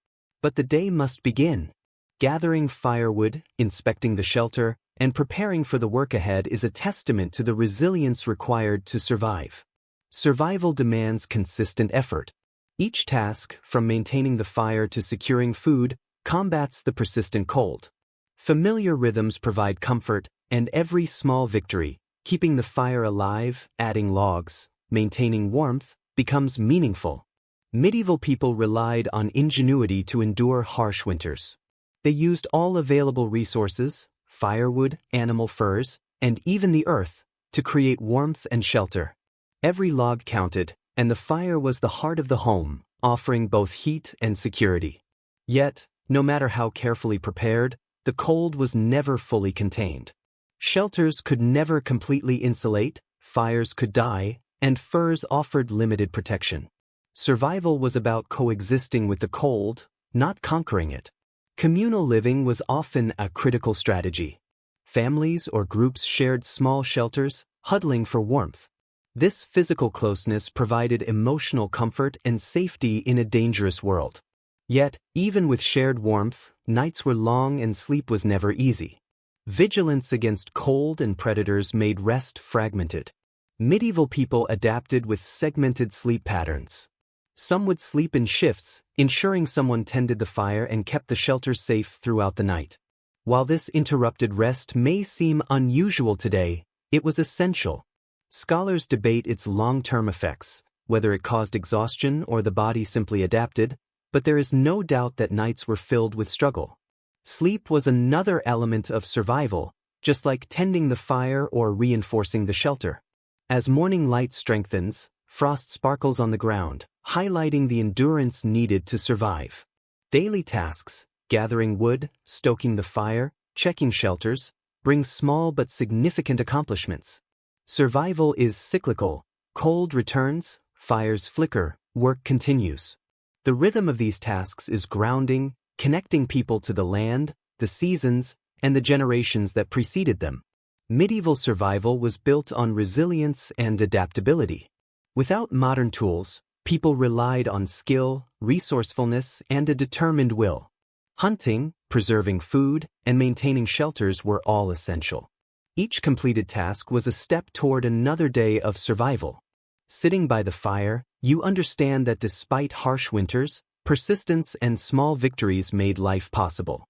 But the day must begin. Gathering firewood, inspecting the shelter, and preparing for the work ahead is a testament to the resilience required to survive. Survival demands consistent effort. Each task, from maintaining the fire to securing food, combats the persistent cold. Familiar rhythms provide comfort, and every small victory, keeping the fire alive, adding logs, maintaining warmth, becomes meaningful. Medieval people relied on ingenuity to endure harsh winters. They used all available resources, firewood, animal furs, and even the earth, to create warmth and shelter. Every log counted, and the fire was the heart of the home, offering both heat and security. Yet, no matter how carefully prepared, the cold was never fully contained. Shelters could never completely insulate, fires could die, and furs offered limited protection. Survival was about coexisting with the cold, not conquering it. Communal living was often a critical strategy. Families or groups shared small shelters, huddling for warmth. This physical closeness provided emotional comfort and safety in a dangerous world. Yet, even with shared warmth, nights were long and sleep was never easy. Vigilance against cold and predators made rest fragmented. Medieval people adapted with segmented sleep patterns. Some would sleep in shifts, ensuring someone tended the fire and kept the shelter safe throughout the night. While this interrupted rest may seem unusual today, it was essential. Scholars debate its long-term effects, whether it caused exhaustion or the body simply adapted, but there is no doubt that nights were filled with struggle. Sleep was another element of survival, just like tending the fire or reinforcing the shelter. As morning light strengthens, frost sparkles on the ground, highlighting the endurance needed to survive. Daily tasks, gathering wood, stoking the fire, checking shelters, bring small but significant accomplishments. Survival is cyclical. Cold returns, fires flicker, work continues. The rhythm of these tasks is grounding, connecting people to the land, the seasons, and the generations that preceded them. Medieval survival was built on resilience and adaptability. Without modern tools, people relied on skill, resourcefulness, and a determined will. Hunting, preserving food, and maintaining shelters were all essential. Each completed task was a step toward another day of survival. Sitting by the fire, you understand that despite harsh winters, persistence and small victories made life possible.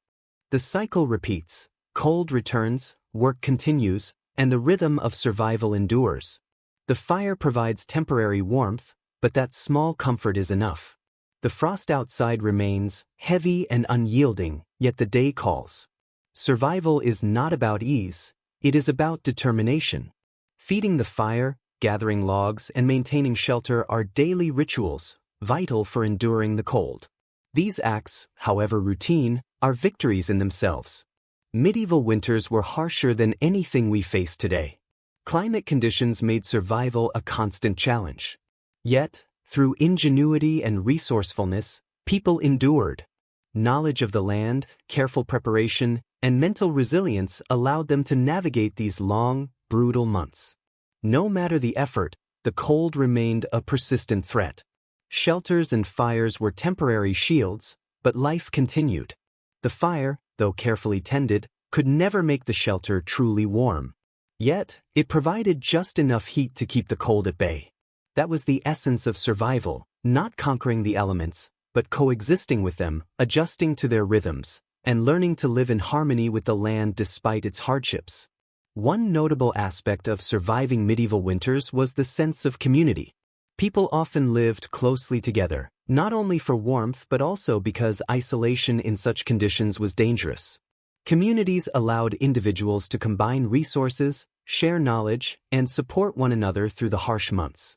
The cycle repeats, cold returns, work continues, and the rhythm of survival endures. The fire provides temporary warmth, but that small comfort is enough. The frost outside remains, heavy and unyielding, yet the day calls. Survival is not about ease, it is about determination. Feeding the fire, gathering logs, and maintaining shelter are daily rituals, vital for enduring the cold. These acts, however routine, are victories in themselves. Medieval winters were harsher than anything we face today. Climate conditions made survival a constant challenge. Yet, through ingenuity and resourcefulness, people endured. Knowledge of the land, careful preparation, and mental resilience allowed them to navigate these long, brutal months. No matter the effort, the cold remained a persistent threat. Shelters and fires were temporary shields, but life continued. The fire, though carefully tended, could never make the shelter truly warm. Yet, it provided just enough heat to keep the cold at bay. That was the essence of survival, not conquering the elements, but coexisting with them, adjusting to their rhythms, and learning to live in harmony with the land despite its hardships. One notable aspect of surviving medieval winters was the sense of community. People often lived closely together, not only for warmth but also because isolation in such conditions was dangerous. Communities allowed individuals to combine resources, share knowledge, and support one another through the harsh months.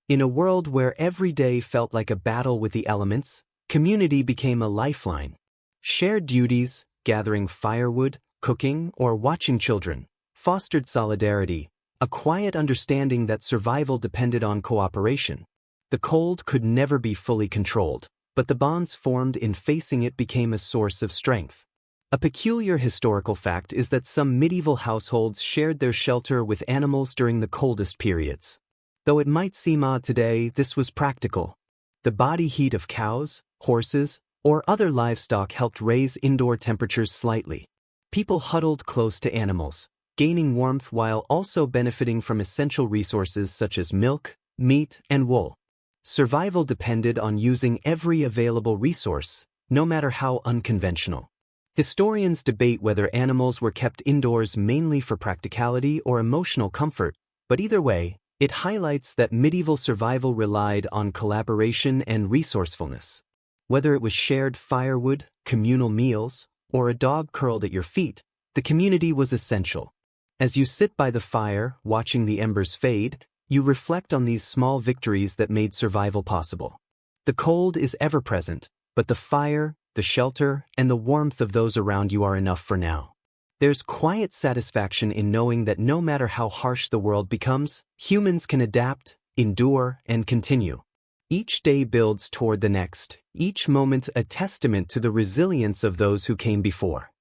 In a world where every day felt like a battle with the elements, community became a lifeline. Shared duties, gathering firewood, cooking, or watching children, fostered solidarity, a quiet understanding that survival depended on cooperation. The cold could never be fully controlled, but the bonds formed in facing it became a source of strength. A peculiar historical fact is that some medieval households shared their shelter with animals during the coldest periods. Though it might seem odd today, this was practical. The body heat of cows, horses, or other livestock helped raise indoor temperatures slightly. People huddled close to animals, gaining warmth while also benefiting from essential resources such as milk, meat, and wool. Survival depended on using every available resource, no matter how unconventional. Historians debate whether animals were kept indoors mainly for practicality or emotional comfort, but either way, it highlights that medieval survival relied on collaboration and resourcefulness. Whether it was shared firewood, communal meals, or a dog curled at your feet, the community was essential. As you sit by the fire, watching the embers fade, you reflect on these small victories that made survival possible. The cold is ever present, but the fire, the shelter, and the warmth of those around you are enough for now. There's quiet satisfaction in knowing that no matter how harsh the world becomes, humans can adapt, endure, and continue. Each day builds toward the next, each moment a testament to the resilience of those who came before.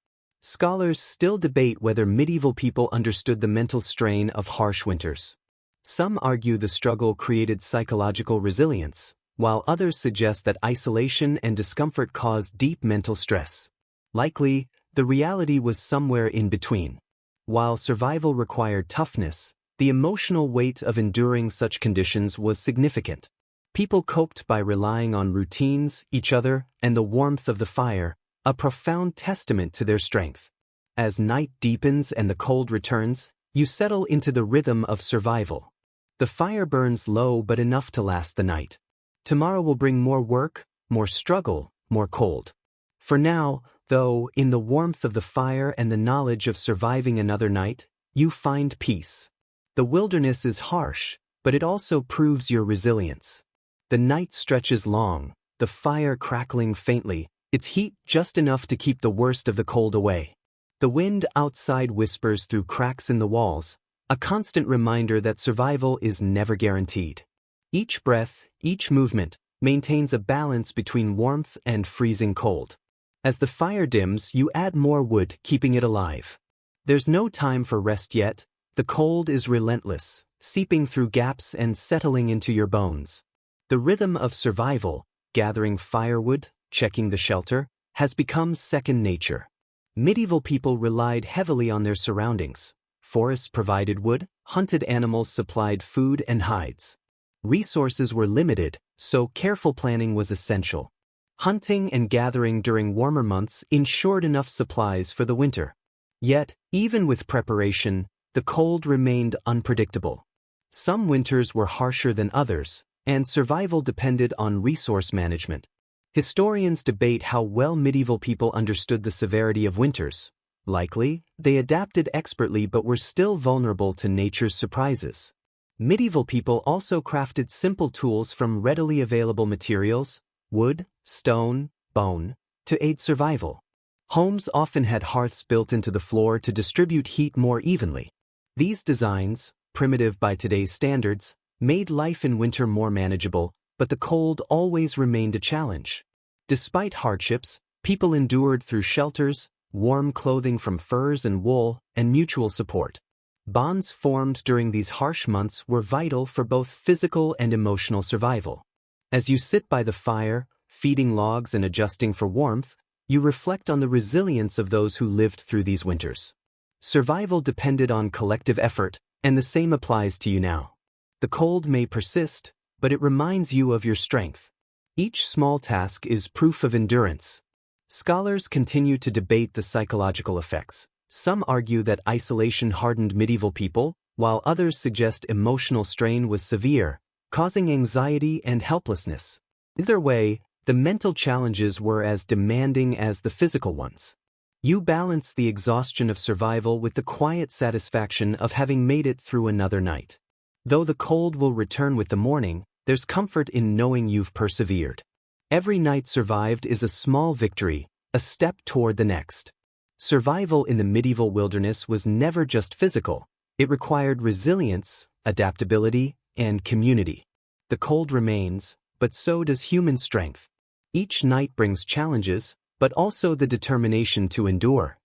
Scholars still debate whether medieval people understood the mental strain of harsh winters. Some argue the struggle created psychological resilience, while others suggest that isolation and discomfort caused deep mental stress. Likely, the reality was somewhere in between. While survival required toughness, the emotional weight of enduring such conditions was significant. People coped by relying on routines, each other, and the warmth of the fire, a profound testament to their strength. As night deepens and the cold returns, you settle into the rhythm of survival. The fire burns low but enough to last the night. Tomorrow will bring more work, more struggle, more cold. For now, though, in the warmth of the fire and the knowledge of surviving another night, you find peace. The wilderness is harsh, but it also proves your resilience. The night stretches long, the fire crackling faintly, its heat just enough to keep the worst of the cold away. The wind outside whispers through cracks in the walls, a constant reminder that survival is never guaranteed. Each breath, each movement, maintains a balance between warmth and freezing cold. As the fire dims, you add more wood, keeping it alive. There's no time for rest yet. The cold is relentless, seeping through gaps and settling into your bones. The rhythm of survival, gathering firewood, checking the shelter, has become second nature. Medieval people relied heavily on their surroundings. Forests provided wood, hunted animals supplied food and hides. Resources were limited, so careful planning was essential. Hunting and gathering during warmer months ensured enough supplies for the winter. Yet, even with preparation, the cold remained unpredictable. Some winters were harsher than others, and survival depended on resource management. Historians debate how well medieval people understood the severity of winters. Likely, they adapted expertly but were still vulnerable to nature's surprises. Medieval people also crafted simple tools from readily available materials, wood, stone, bone, to aid survival. Homes often had hearths built into the floor to distribute heat more evenly. These designs, primitive by today's standards, made life in winter more manageable, but the cold always remained a challenge. Despite hardships, people endured through shelters, warm clothing from furs and wool, and mutual support. Bonds formed during these harsh months were vital for both physical and emotional survival. As you sit by the fire, feeding logs and adjusting for warmth, you reflect on the resilience of those who lived through these winters. Survival depended on collective effort, and the same applies to you now. The cold may persist, but it reminds you of your strength. Each small task is proof of endurance. Scholars continue to debate the psychological effects. Some argue that isolation hardened medieval people, while others suggest emotional strain was severe, causing anxiety and helplessness. Either way, the mental challenges were as demanding as the physical ones. You balance the exhaustion of survival with the quiet satisfaction of having made it through another night. Though the cold will return with the morning, there's comfort in knowing you've persevered. Every night survived is a small victory, a step toward the next. Survival in the medieval wilderness was never just physical. It required resilience, adaptability, and community. The cold remains, but so does human strength. Each night brings challenges, but also the determination to endure.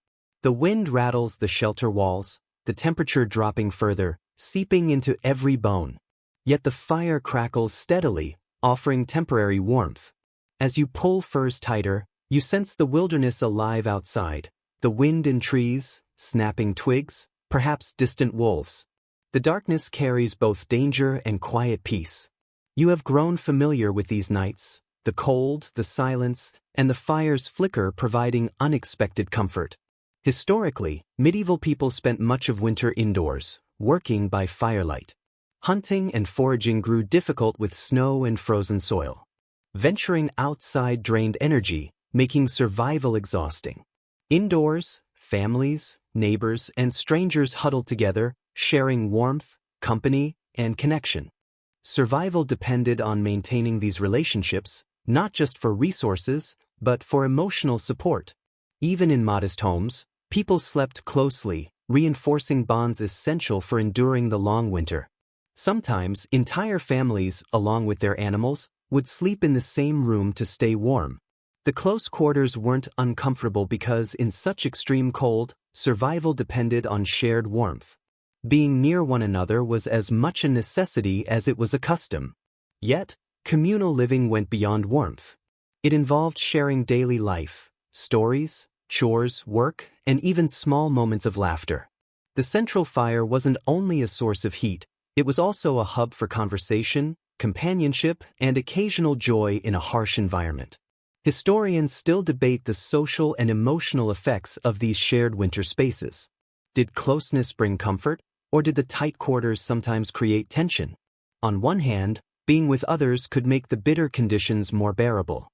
The wind rattles the shelter walls, the temperature dropping further, seeping into every bone. Yet the fire crackles steadily, offering temporary warmth. As you pull furs tighter, you sense the wilderness alive outside, the wind in trees, snapping twigs, perhaps distant wolves. The darkness carries both danger and quiet peace. You have grown familiar with these nights, the cold, the silence, and the fire's flicker providing unexpected comfort. Historically, medieval people spent much of winter indoors, working by firelight. Hunting and foraging grew difficult with snow and frozen soil. Venturing outside drained energy, making survival exhausting. Indoors, families, neighbors, and strangers huddled together, sharing warmth, company, and connection. Survival depended on maintaining these relationships, not just for resources, but for emotional support. Even in modest homes, people slept closely, reinforcing bonds essential for enduring the long winter. Sometimes, entire families, along with their animals, would sleep in the same room to stay warm. The close quarters weren't uncomfortable because in such extreme cold, survival depended on shared warmth. Being near one another was as much a necessity as it was a custom. Yet, communal living went beyond warmth. It involved sharing daily life, stories, chores, work, and even small moments of laughter. The central fire wasn't only a source of heat, it was also a hub for conversation, companionship, and occasional joy in a harsh environment. Historians still debate the social and emotional effects of these shared winter spaces. Did closeness bring comfort, or did the tight quarters sometimes create tension? On one hand, being with others could make the bitter conditions more bearable.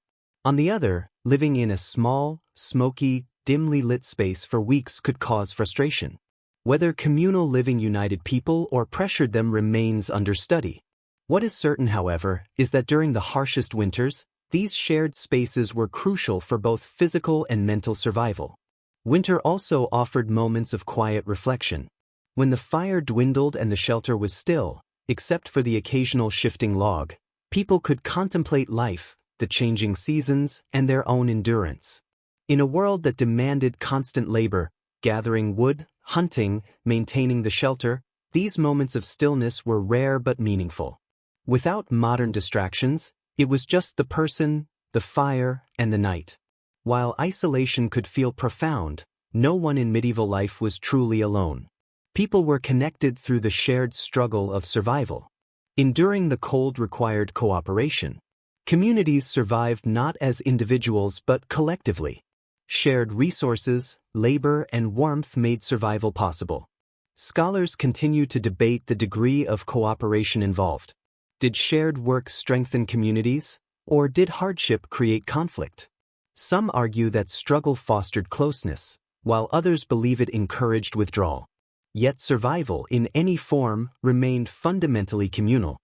On the other, living in a small, smoky, dimly lit space for weeks could cause frustration. Whether communal living united people or pressured them remains under study. What is certain, however, is that during the harshest winters, these shared spaces were crucial for both physical and mental survival. Winter also offered moments of quiet reflection. When the fire dwindled and the shelter was still, except for the occasional shifting log, people could contemplate life, the changing seasons, and their own endurance. In a world that demanded constant labor, gathering wood, hunting, maintaining the shelter, these moments of stillness were rare but meaningful. Without modern distractions, it was just the person, the fire, and the night. While isolation could feel profound, no one in medieval life was truly alone. People were connected through the shared struggle of survival. Enduring the cold required cooperation. Communities survived not as individuals but collectively. Shared resources, labor, and warmth made survival possible. Scholars continue to debate the degree of cooperation involved. Did shared work strengthen communities, or did hardship create conflict? Some argue that struggle fostered closeness, while others believe it encouraged withdrawal. Yet survival, in any form, remained fundamentally communal.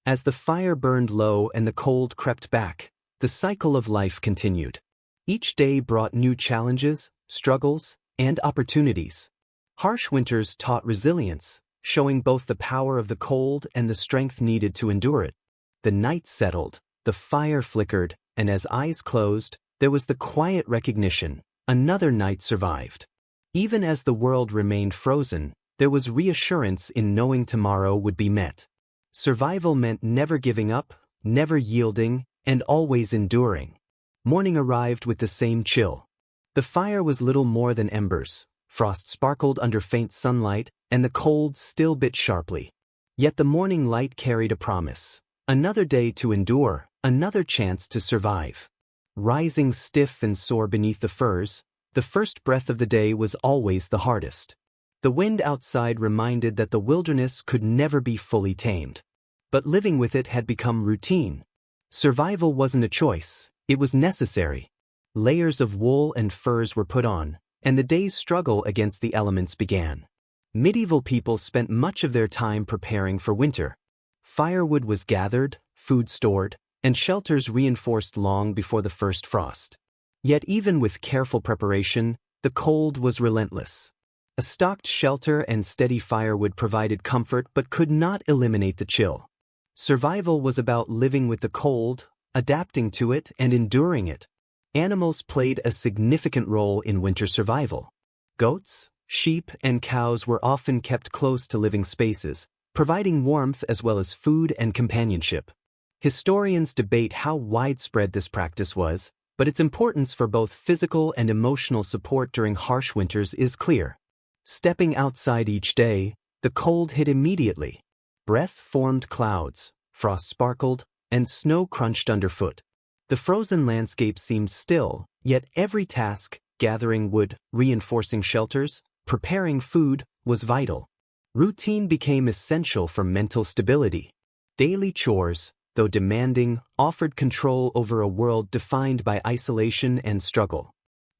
As the fire burned low and the cold crept back, the cycle of life continued. Each day brought new challenges, struggles, and opportunities. Harsh winters taught resilience, showing both the power of the cold and the strength needed to endure it. The night settled, the fire flickered, and as eyes closed, there was the quiet recognition: another night survived. Even as the world remained frozen, there was reassurance in knowing tomorrow would be met. Survival meant never giving up, never yielding, and always enduring. Morning arrived with the same chill. The fire was little more than embers. Frost sparkled under faint sunlight, and the cold still bit sharply. Yet the morning light carried a promise. Another day to endure, another chance to survive. Rising stiff and sore beneath the furs, the first breath of the day was always the hardest. The wind outside reminded that the wilderness could never be fully tamed. But living with it had become routine. Survival wasn't a choice, it was necessary. Layers of wool and furs were put on, and the day's struggle against the elements began. Medieval people spent much of their time preparing for winter. Firewood was gathered, food stored, and shelters reinforced long before the first frost. Yet even with careful preparation, the cold was relentless. A stocked shelter and steady firewood provided comfort but could not eliminate the chill. Survival was about living with the cold, adapting to it, and enduring it. Animals played a significant role in winter survival. Goats, sheep, and cows were often kept close to living spaces, providing warmth as well as food and companionship. Historians debate how widespread this practice was, but its importance for both physical and emotional support during harsh winters is clear. Stepping outside each day, the cold hit immediately. Breath formed clouds, frost sparkled, and snow crunched underfoot. The frozen landscape seemed still, yet every task, gathering wood, reinforcing shelters, preparing food, was vital. Routine became essential for mental stability. Daily chores, though demanding, offered control over a world defined by isolation and struggle.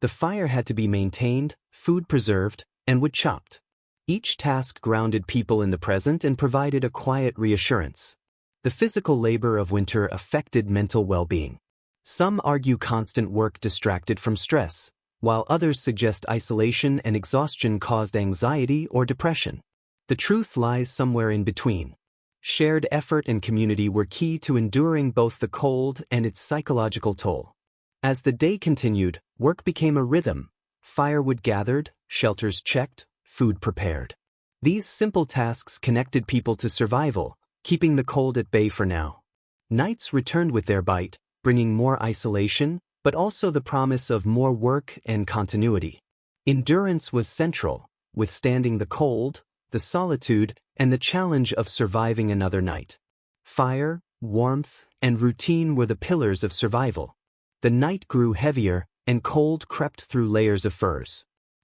The fire had to be maintained, food preserved, and wood chopped. Each task grounded people in the present and provided a quiet reassurance. The physical labor of winter affected mental well-being. Some argue constant work distracted from stress, while others suggest isolation and exhaustion caused anxiety or depression. The truth lies somewhere in between. Shared effort and community were key to enduring both the cold and its psychological toll. As the day continued, work became a rhythm. Firewood gathered, shelters checked, food prepared. These simple tasks connected people to survival, keeping the cold at bay for now. Nights returned with their bite, bringing more isolation, but also the promise of more work and continuity. Endurance was central, withstanding the cold, the solitude, and the challenge of surviving another night. Fire, warmth, and routine were the pillars of survival. The night grew heavier, and cold crept through layers of furs.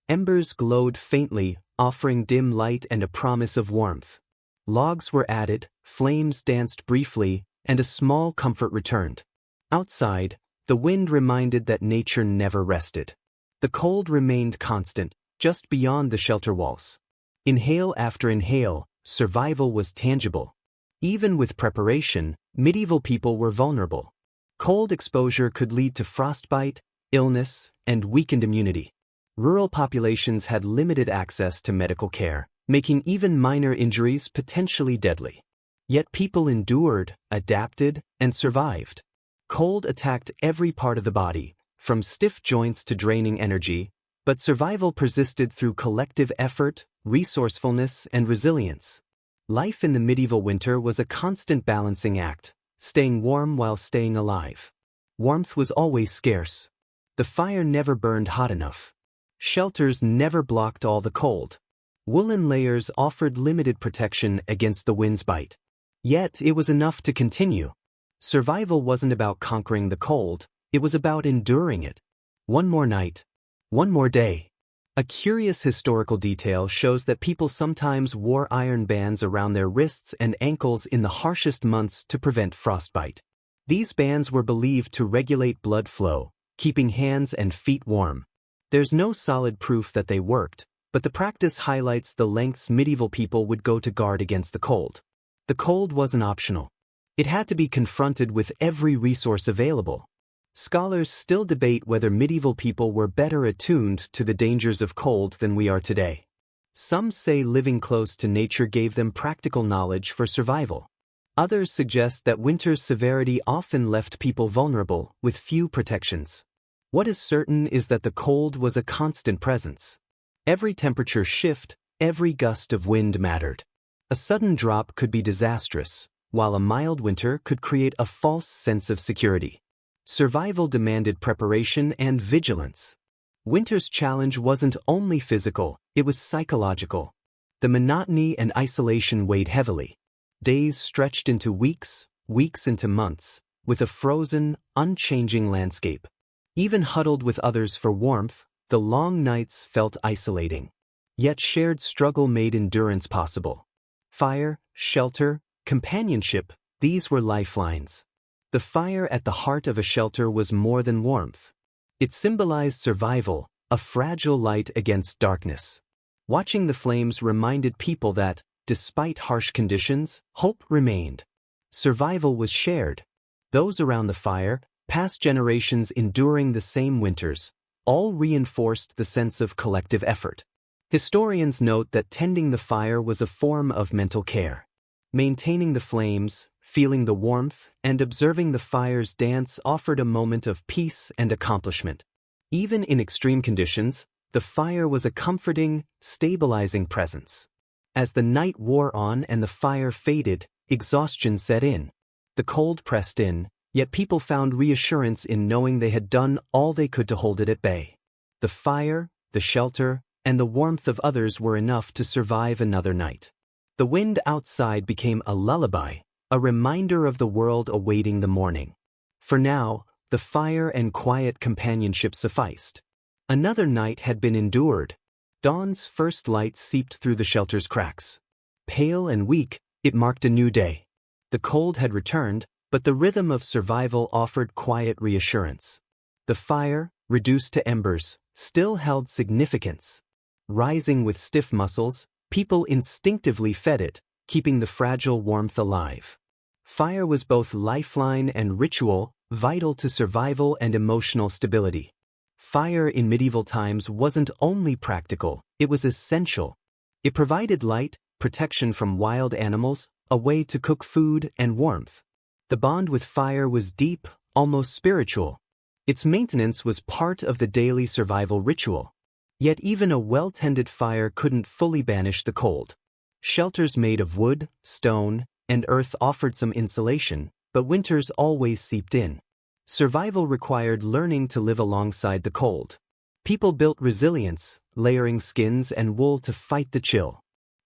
Embers glowed faintly, offering dim light and a promise of warmth. Logs were added, flames danced briefly, and a small comfort returned. Outside, the wind reminded that nature never rested. The cold remained constant, just beyond the shelter walls. Inhale after inhale, survival was tangible. Even with preparation, medieval people were vulnerable. Cold exposure could lead to frostbite, illness, and weakened immunity. Rural populations had limited access to medical care, making even minor injuries potentially deadly. Yet people endured, adapted, and survived. Cold attacked every part of the body, from stiff joints to draining energy, but survival persisted through collective effort, resourcefulness, and resilience. Life in the medieval winter was a constant balancing act, staying warm while staying alive. Warmth was always scarce. The fire never burned hot enough. Shelters never blocked all the cold. Woolen layers offered limited protection against the wind's bite. Yet it was enough to continue. Survival wasn't about conquering the cold, it was about enduring it. One more night. One more day. A curious historical detail shows that people sometimes wore iron bands around their wrists and ankles in the harshest months to prevent frostbite. These bands were believed to regulate blood flow, keeping hands and feet warm. There's no solid proof that they worked, but the practice highlights the lengths medieval people would go to guard against the cold. The cold wasn't optional. It had to be confronted with every resource available. Scholars still debate whether medieval people were better attuned to the dangers of cold than we are today. Some say living close to nature gave them practical knowledge for survival. Others suggest that winter's severity often left people vulnerable, with few protections. What is certain is that the cold was a constant presence. Every temperature shift, every gust of wind mattered. A sudden drop could be disastrous, while a mild winter could create a false sense of security. Survival demanded preparation and vigilance. Winter's challenge wasn't only physical, it was psychological. The monotony and isolation weighed heavily. Days stretched into weeks, weeks into months, with a frozen, unchanging landscape. Even huddled with others for warmth, the long nights felt isolating. Yet shared struggle made endurance possible. Fire, shelter, companionship, these were lifelines. The fire at the heart of a shelter was more than warmth. It symbolized survival, a fragile light against darkness. Watching the flames reminded people that, despite harsh conditions, hope remained. Survival was shared. Those around the fire, past generations enduring the same winters, all reinforced the sense of collective effort. Historians note that tending the fire was a form of mental care. Maintaining the flames, feeling the warmth, and observing the fire's dance offered a moment of peace and accomplishment. Even in extreme conditions, the fire was a comforting, stabilizing presence. As the night wore on and the fire faded, exhaustion set in. The cold pressed in, yet people found reassurance in knowing they had done all they could to hold it at bay. The fire, the shelter, and the warmth of others were enough to survive another night. The wind outside became a lullaby, a reminder of the world awaiting the morning. For now, the fire and quiet companionship sufficed. Another night had been endured. Dawn's first light seeped through the shelter's cracks. Pale and weak, it marked a new day. The cold had returned, but the rhythm of survival offered quiet reassurance. The fire, reduced to embers, still held significance. Rising with stiff muscles, people instinctively fed it, keeping the fragile warmth alive. Fire was both lifeline and ritual, vital to survival and emotional stability. Fire in medieval times wasn't only practical, it was essential. It provided light, protection from wild animals, a way to cook food, and warmth. The bond with fire was deep, almost spiritual. Its maintenance was part of the daily survival ritual. Yet even a well-tended fire couldn't fully banish the cold. Shelters made of wood, stone, and earth offered some insulation, but winters always seeped in. Survival required learning to live alongside the cold. People built resilience, layering skins and wool to fight the chill.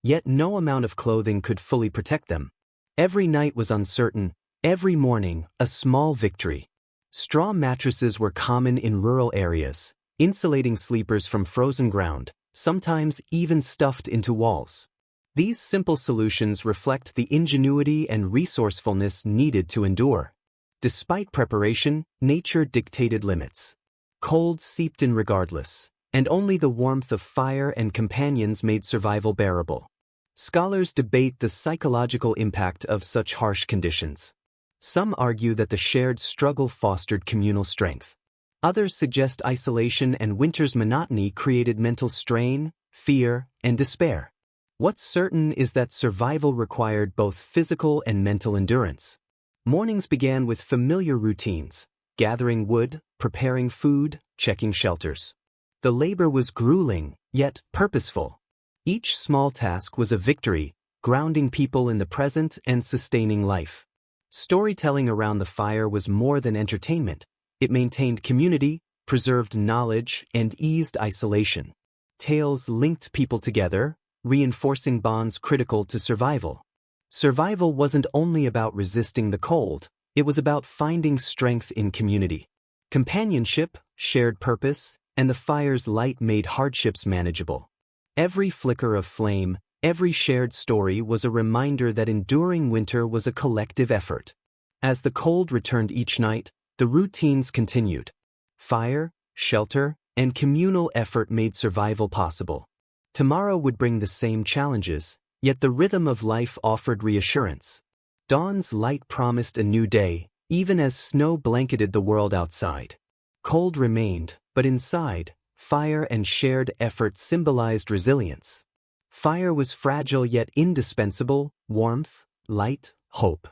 Yet no amount of clothing could fully protect them. Every night was uncertain, every morning a small victory. Straw mattresses were common in rural areas, insulating sleepers from frozen ground, sometimes even stuffed into walls. These simple solutions reflect the ingenuity and resourcefulness needed to endure. Despite preparation, nature dictated limits. Cold seeped in regardless, and only the warmth of fire and companions made survival bearable. Scholars debate the psychological impact of such harsh conditions. Some argue that the shared struggle fostered communal strength. Others suggest isolation and winter's monotony created mental strain, fear, and despair. What's certain is that survival required both physical and mental endurance. Mornings began with familiar routines: gathering wood, preparing food, checking shelters. The labor was grueling, yet purposeful. Each small task was a victory, grounding people in the present and sustaining life. Storytelling around the fire was more than entertainment. It maintained community, preserved knowledge, and eased isolation. Tales linked people together, reinforcing bonds critical to survival. Survival wasn't only about resisting the cold, it was about finding strength in community. Companionship, shared purpose, and the fire's light made hardships manageable. Every flicker of flame, every shared story was a reminder that enduring winter was a collective effort. As the cold returned each night, the routines continued. Fire, shelter, and communal effort made survival possible. Tomorrow would bring the same challenges, yet the rhythm of life offered reassurance. Dawn's light promised a new day, even as snow blanketed the world outside. Cold remained, but inside, fire and shared effort symbolized resilience. Fire was fragile yet indispensable: warmth, light, hope.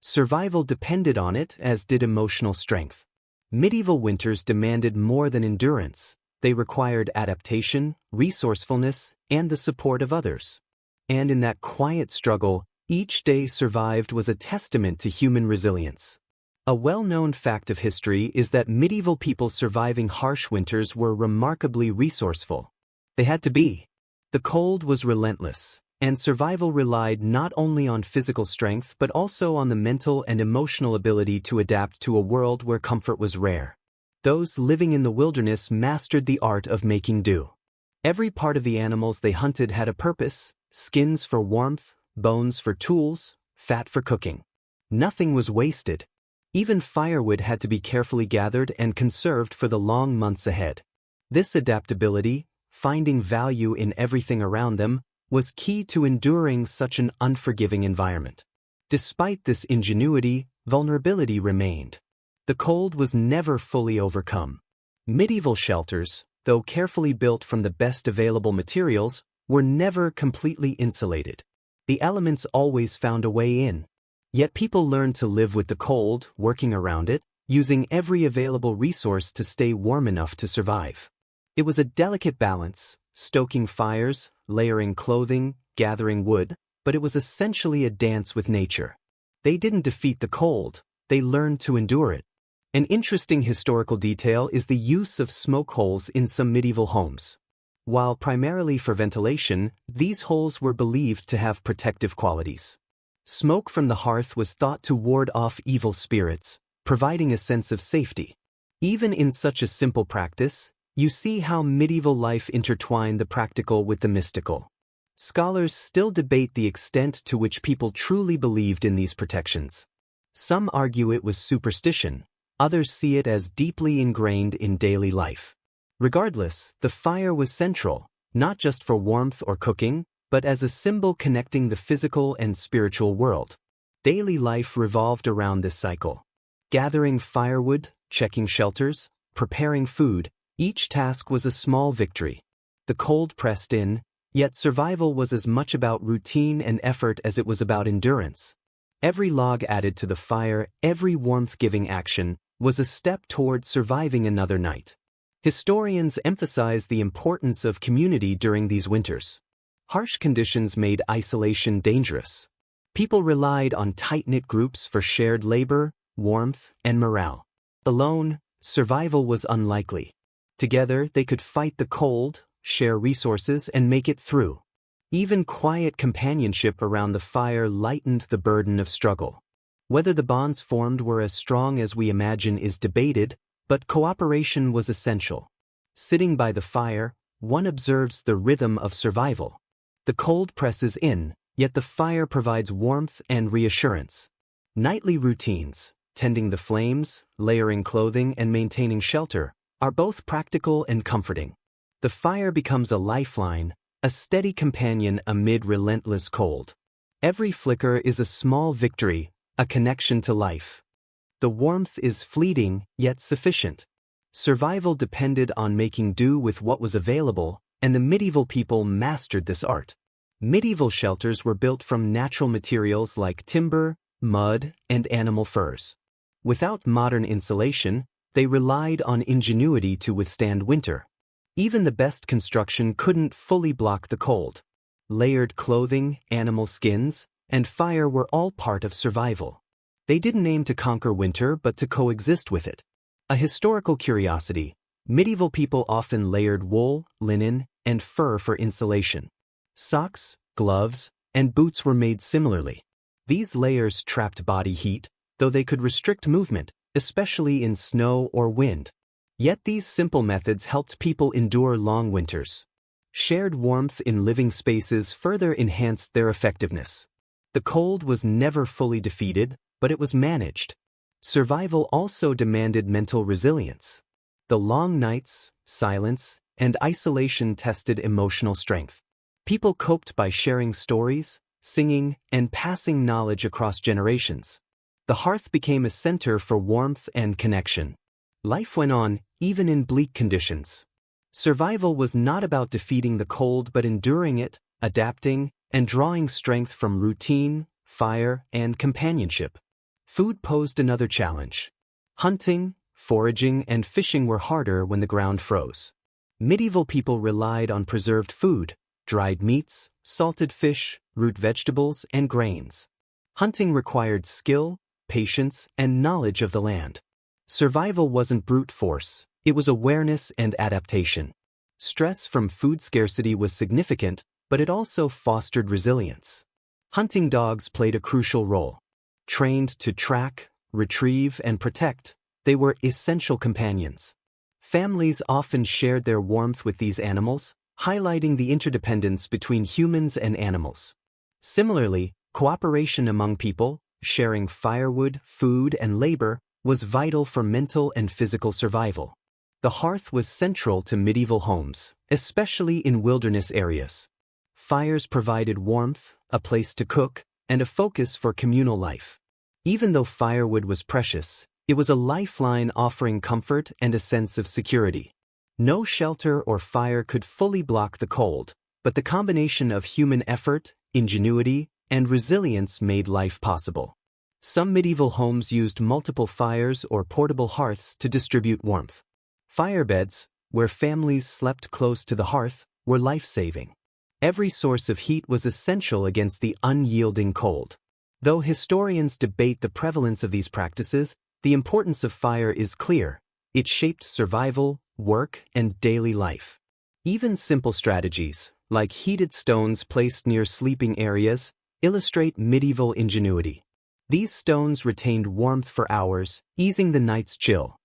Survival depended on it, as did emotional strength. Medieval winters demanded more than endurance. They required adaptation, resourcefulness, and the support of others. And in that quiet struggle, each day survived was a testament to human resilience. A well-known fact of history is that medieval people surviving harsh winters were remarkably resourceful. They had to be. The cold was relentless, and survival relied not only on physical strength but also on the mental and emotional ability to adapt to a world where comfort was rare. Those living in the wilderness mastered the art of making do. Every part of the animals they hunted had a purpose: skins for warmth, bones for tools, fat for cooking. Nothing was wasted. Even firewood had to be carefully gathered and conserved for the long months ahead. This adaptability, finding value in everything around them, was key to enduring such an unforgiving environment. Despite this ingenuity, vulnerability remained. The cold was never fully overcome. Medieval shelters, though carefully built from the best available materials, were never completely insulated. The elements always found a way in. Yet people learned to live with the cold, working around it, using every available resource to stay warm enough to survive. It was a delicate balance, stoking fires, layering clothing, gathering wood, but it was essentially a dance with nature. They didn't defeat the cold, they learned to endure it. An interesting historical detail is the use of smoke holes in some medieval homes. While primarily for ventilation, these holes were believed to have protective qualities. Smoke from the hearth was thought to ward off evil spirits, providing a sense of safety. Even in such a simple practice, you see how medieval life intertwined the practical with the mystical. Scholars still debate the extent to which people truly believed in these protections. Some argue it was superstition, others see it as deeply ingrained in daily life. Regardless, the fire was central, not just for warmth or cooking, but as a symbol connecting the physical and spiritual world. Daily life revolved around this cycle. Gathering firewood, checking shelters, preparing food, each task was a small victory. The cold pressed in, yet survival was as much about routine and effort as it was about endurance. Every log added to the fire, every warmth-giving action, was a step toward surviving another night. Historians emphasize the importance of community during these winters. Harsh conditions made isolation dangerous. People relied on tight-knit groups for shared labor, warmth, and morale. Alone, survival was unlikely. Together, they could fight the cold, share resources, and make it through. Even quiet companionship around the fire lightened the burden of struggle. Whether the bonds formed were as strong as we imagine is debated, but cooperation was essential. Sitting by the fire, one observes the rhythm of survival. The cold presses in, yet the fire provides warmth and reassurance. Nightly routines, tending the flames, layering clothing, and maintaining shelter, are both practical and comforting. The fire becomes a lifeline, a steady companion amid relentless cold. Every flicker is a small victory, a connection to life. The warmth is fleeting, yet sufficient. Survival depended on making do with what was available, and the medieval people mastered this art. Medieval shelters were built from natural materials like timber, mud, and animal furs. Without modern insulation, they relied on ingenuity to withstand winter. Even the best construction couldn't fully block the cold. Layered clothing, animal skins, and fire were all part of survival. They didn't aim to conquer winter but to coexist with it. A historical curiosity, medieval people often layered wool, linen, and fur for insulation. Socks, gloves, and boots were made similarly. These layers trapped body heat, though they could restrict movement, especially in snow or wind. Yet these simple methods helped people endure long winters. Shared warmth in living spaces further enhanced their effectiveness. The cold was never fully defeated, but it was managed. Survival also demanded mental resilience. The long nights, silence, and isolation tested emotional strength. People coped by sharing stories, singing, and passing knowledge across generations. The hearth became a center for warmth and connection. Life went on, even in bleak conditions. Survival was not about defeating the cold but enduring it, adapting, and drawing strength from routine, fire, and companionship. Food posed another challenge. Hunting, foraging, and fishing were harder when the ground froze. Medieval people relied on preserved food, dried meats, salted fish, root vegetables, and grains. Hunting required skill, patience, and knowledge of the land. Survival wasn't brute force, it was awareness and adaptation. Stress from food scarcity was significant, but it also fostered resilience. Hunting dogs played a crucial role. Trained to track, retrieve, and protect, they were essential companions. Families often shared their warmth with these animals, highlighting the interdependence between humans and animals. Similarly, cooperation among people, sharing firewood, food, and labor, was vital for mental and physical survival. The hearth was central to medieval homes, especially in wilderness areas. Fires provided warmth, a place to cook, and a focus for communal life. Even though firewood was precious, it was a lifeline offering comfort and a sense of security. No shelter or fire could fully block the cold, but the combination of human effort, ingenuity, and resilience made life possible. Some medieval homes used multiple fires or portable hearths to distribute warmth. Firebeds, where families slept close to the hearth, were life-saving. Every source of heat was essential against the unyielding cold. Though historians debate the prevalence of these practices, the importance of fire is clear. It shaped survival, work, and daily life. Even simple strategies, like heated stones placed near sleeping areas, illustrate medieval ingenuity. These stones retained warmth for hours, easing the night's chill.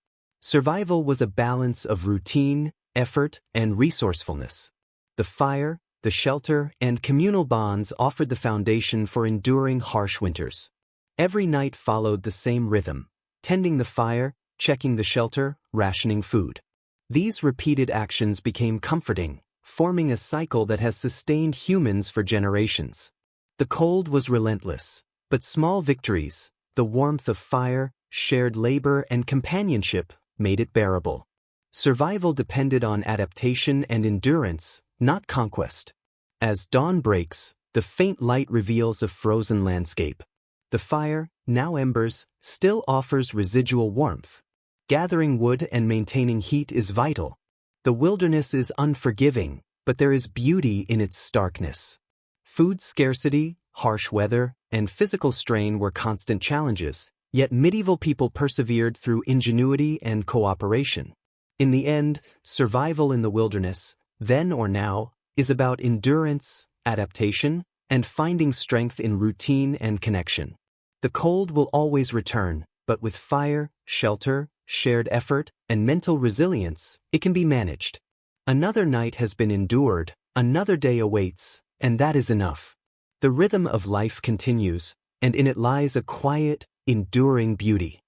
Survival was a balance of routine, effort, and resourcefulness. The fire, the shelter, and communal bonds offered the foundation for enduring harsh winters. Every night followed the same rhythm: tending the fire, checking the shelter, rationing food. These repeated actions became comforting, forming a cycle that has sustained humans for generations. The cold was relentless, but small victories, the warmth of fire, shared labor, and companionship, made it bearable. Survival depended on adaptation and endurance, not conquest. As dawn breaks, the faint light reveals a frozen landscape. The fire, now embers, still offers residual warmth. Gathering wood and maintaining heat is vital. The wilderness is unforgiving, but there is beauty in its starkness. Food scarcity, harsh weather, and physical strain were constant challenges, yet medieval people persevered through ingenuity and cooperation. In the end, survival in the wilderness, then or now, is about endurance, adaptation, and finding strength in routine and connection. The cold will always return, but with fire, shelter, shared effort, and mental resilience, it can be managed. Another night has been endured, another day awaits, and that is enough. The rhythm of life continues, and in it lies a quiet, enduring beauty.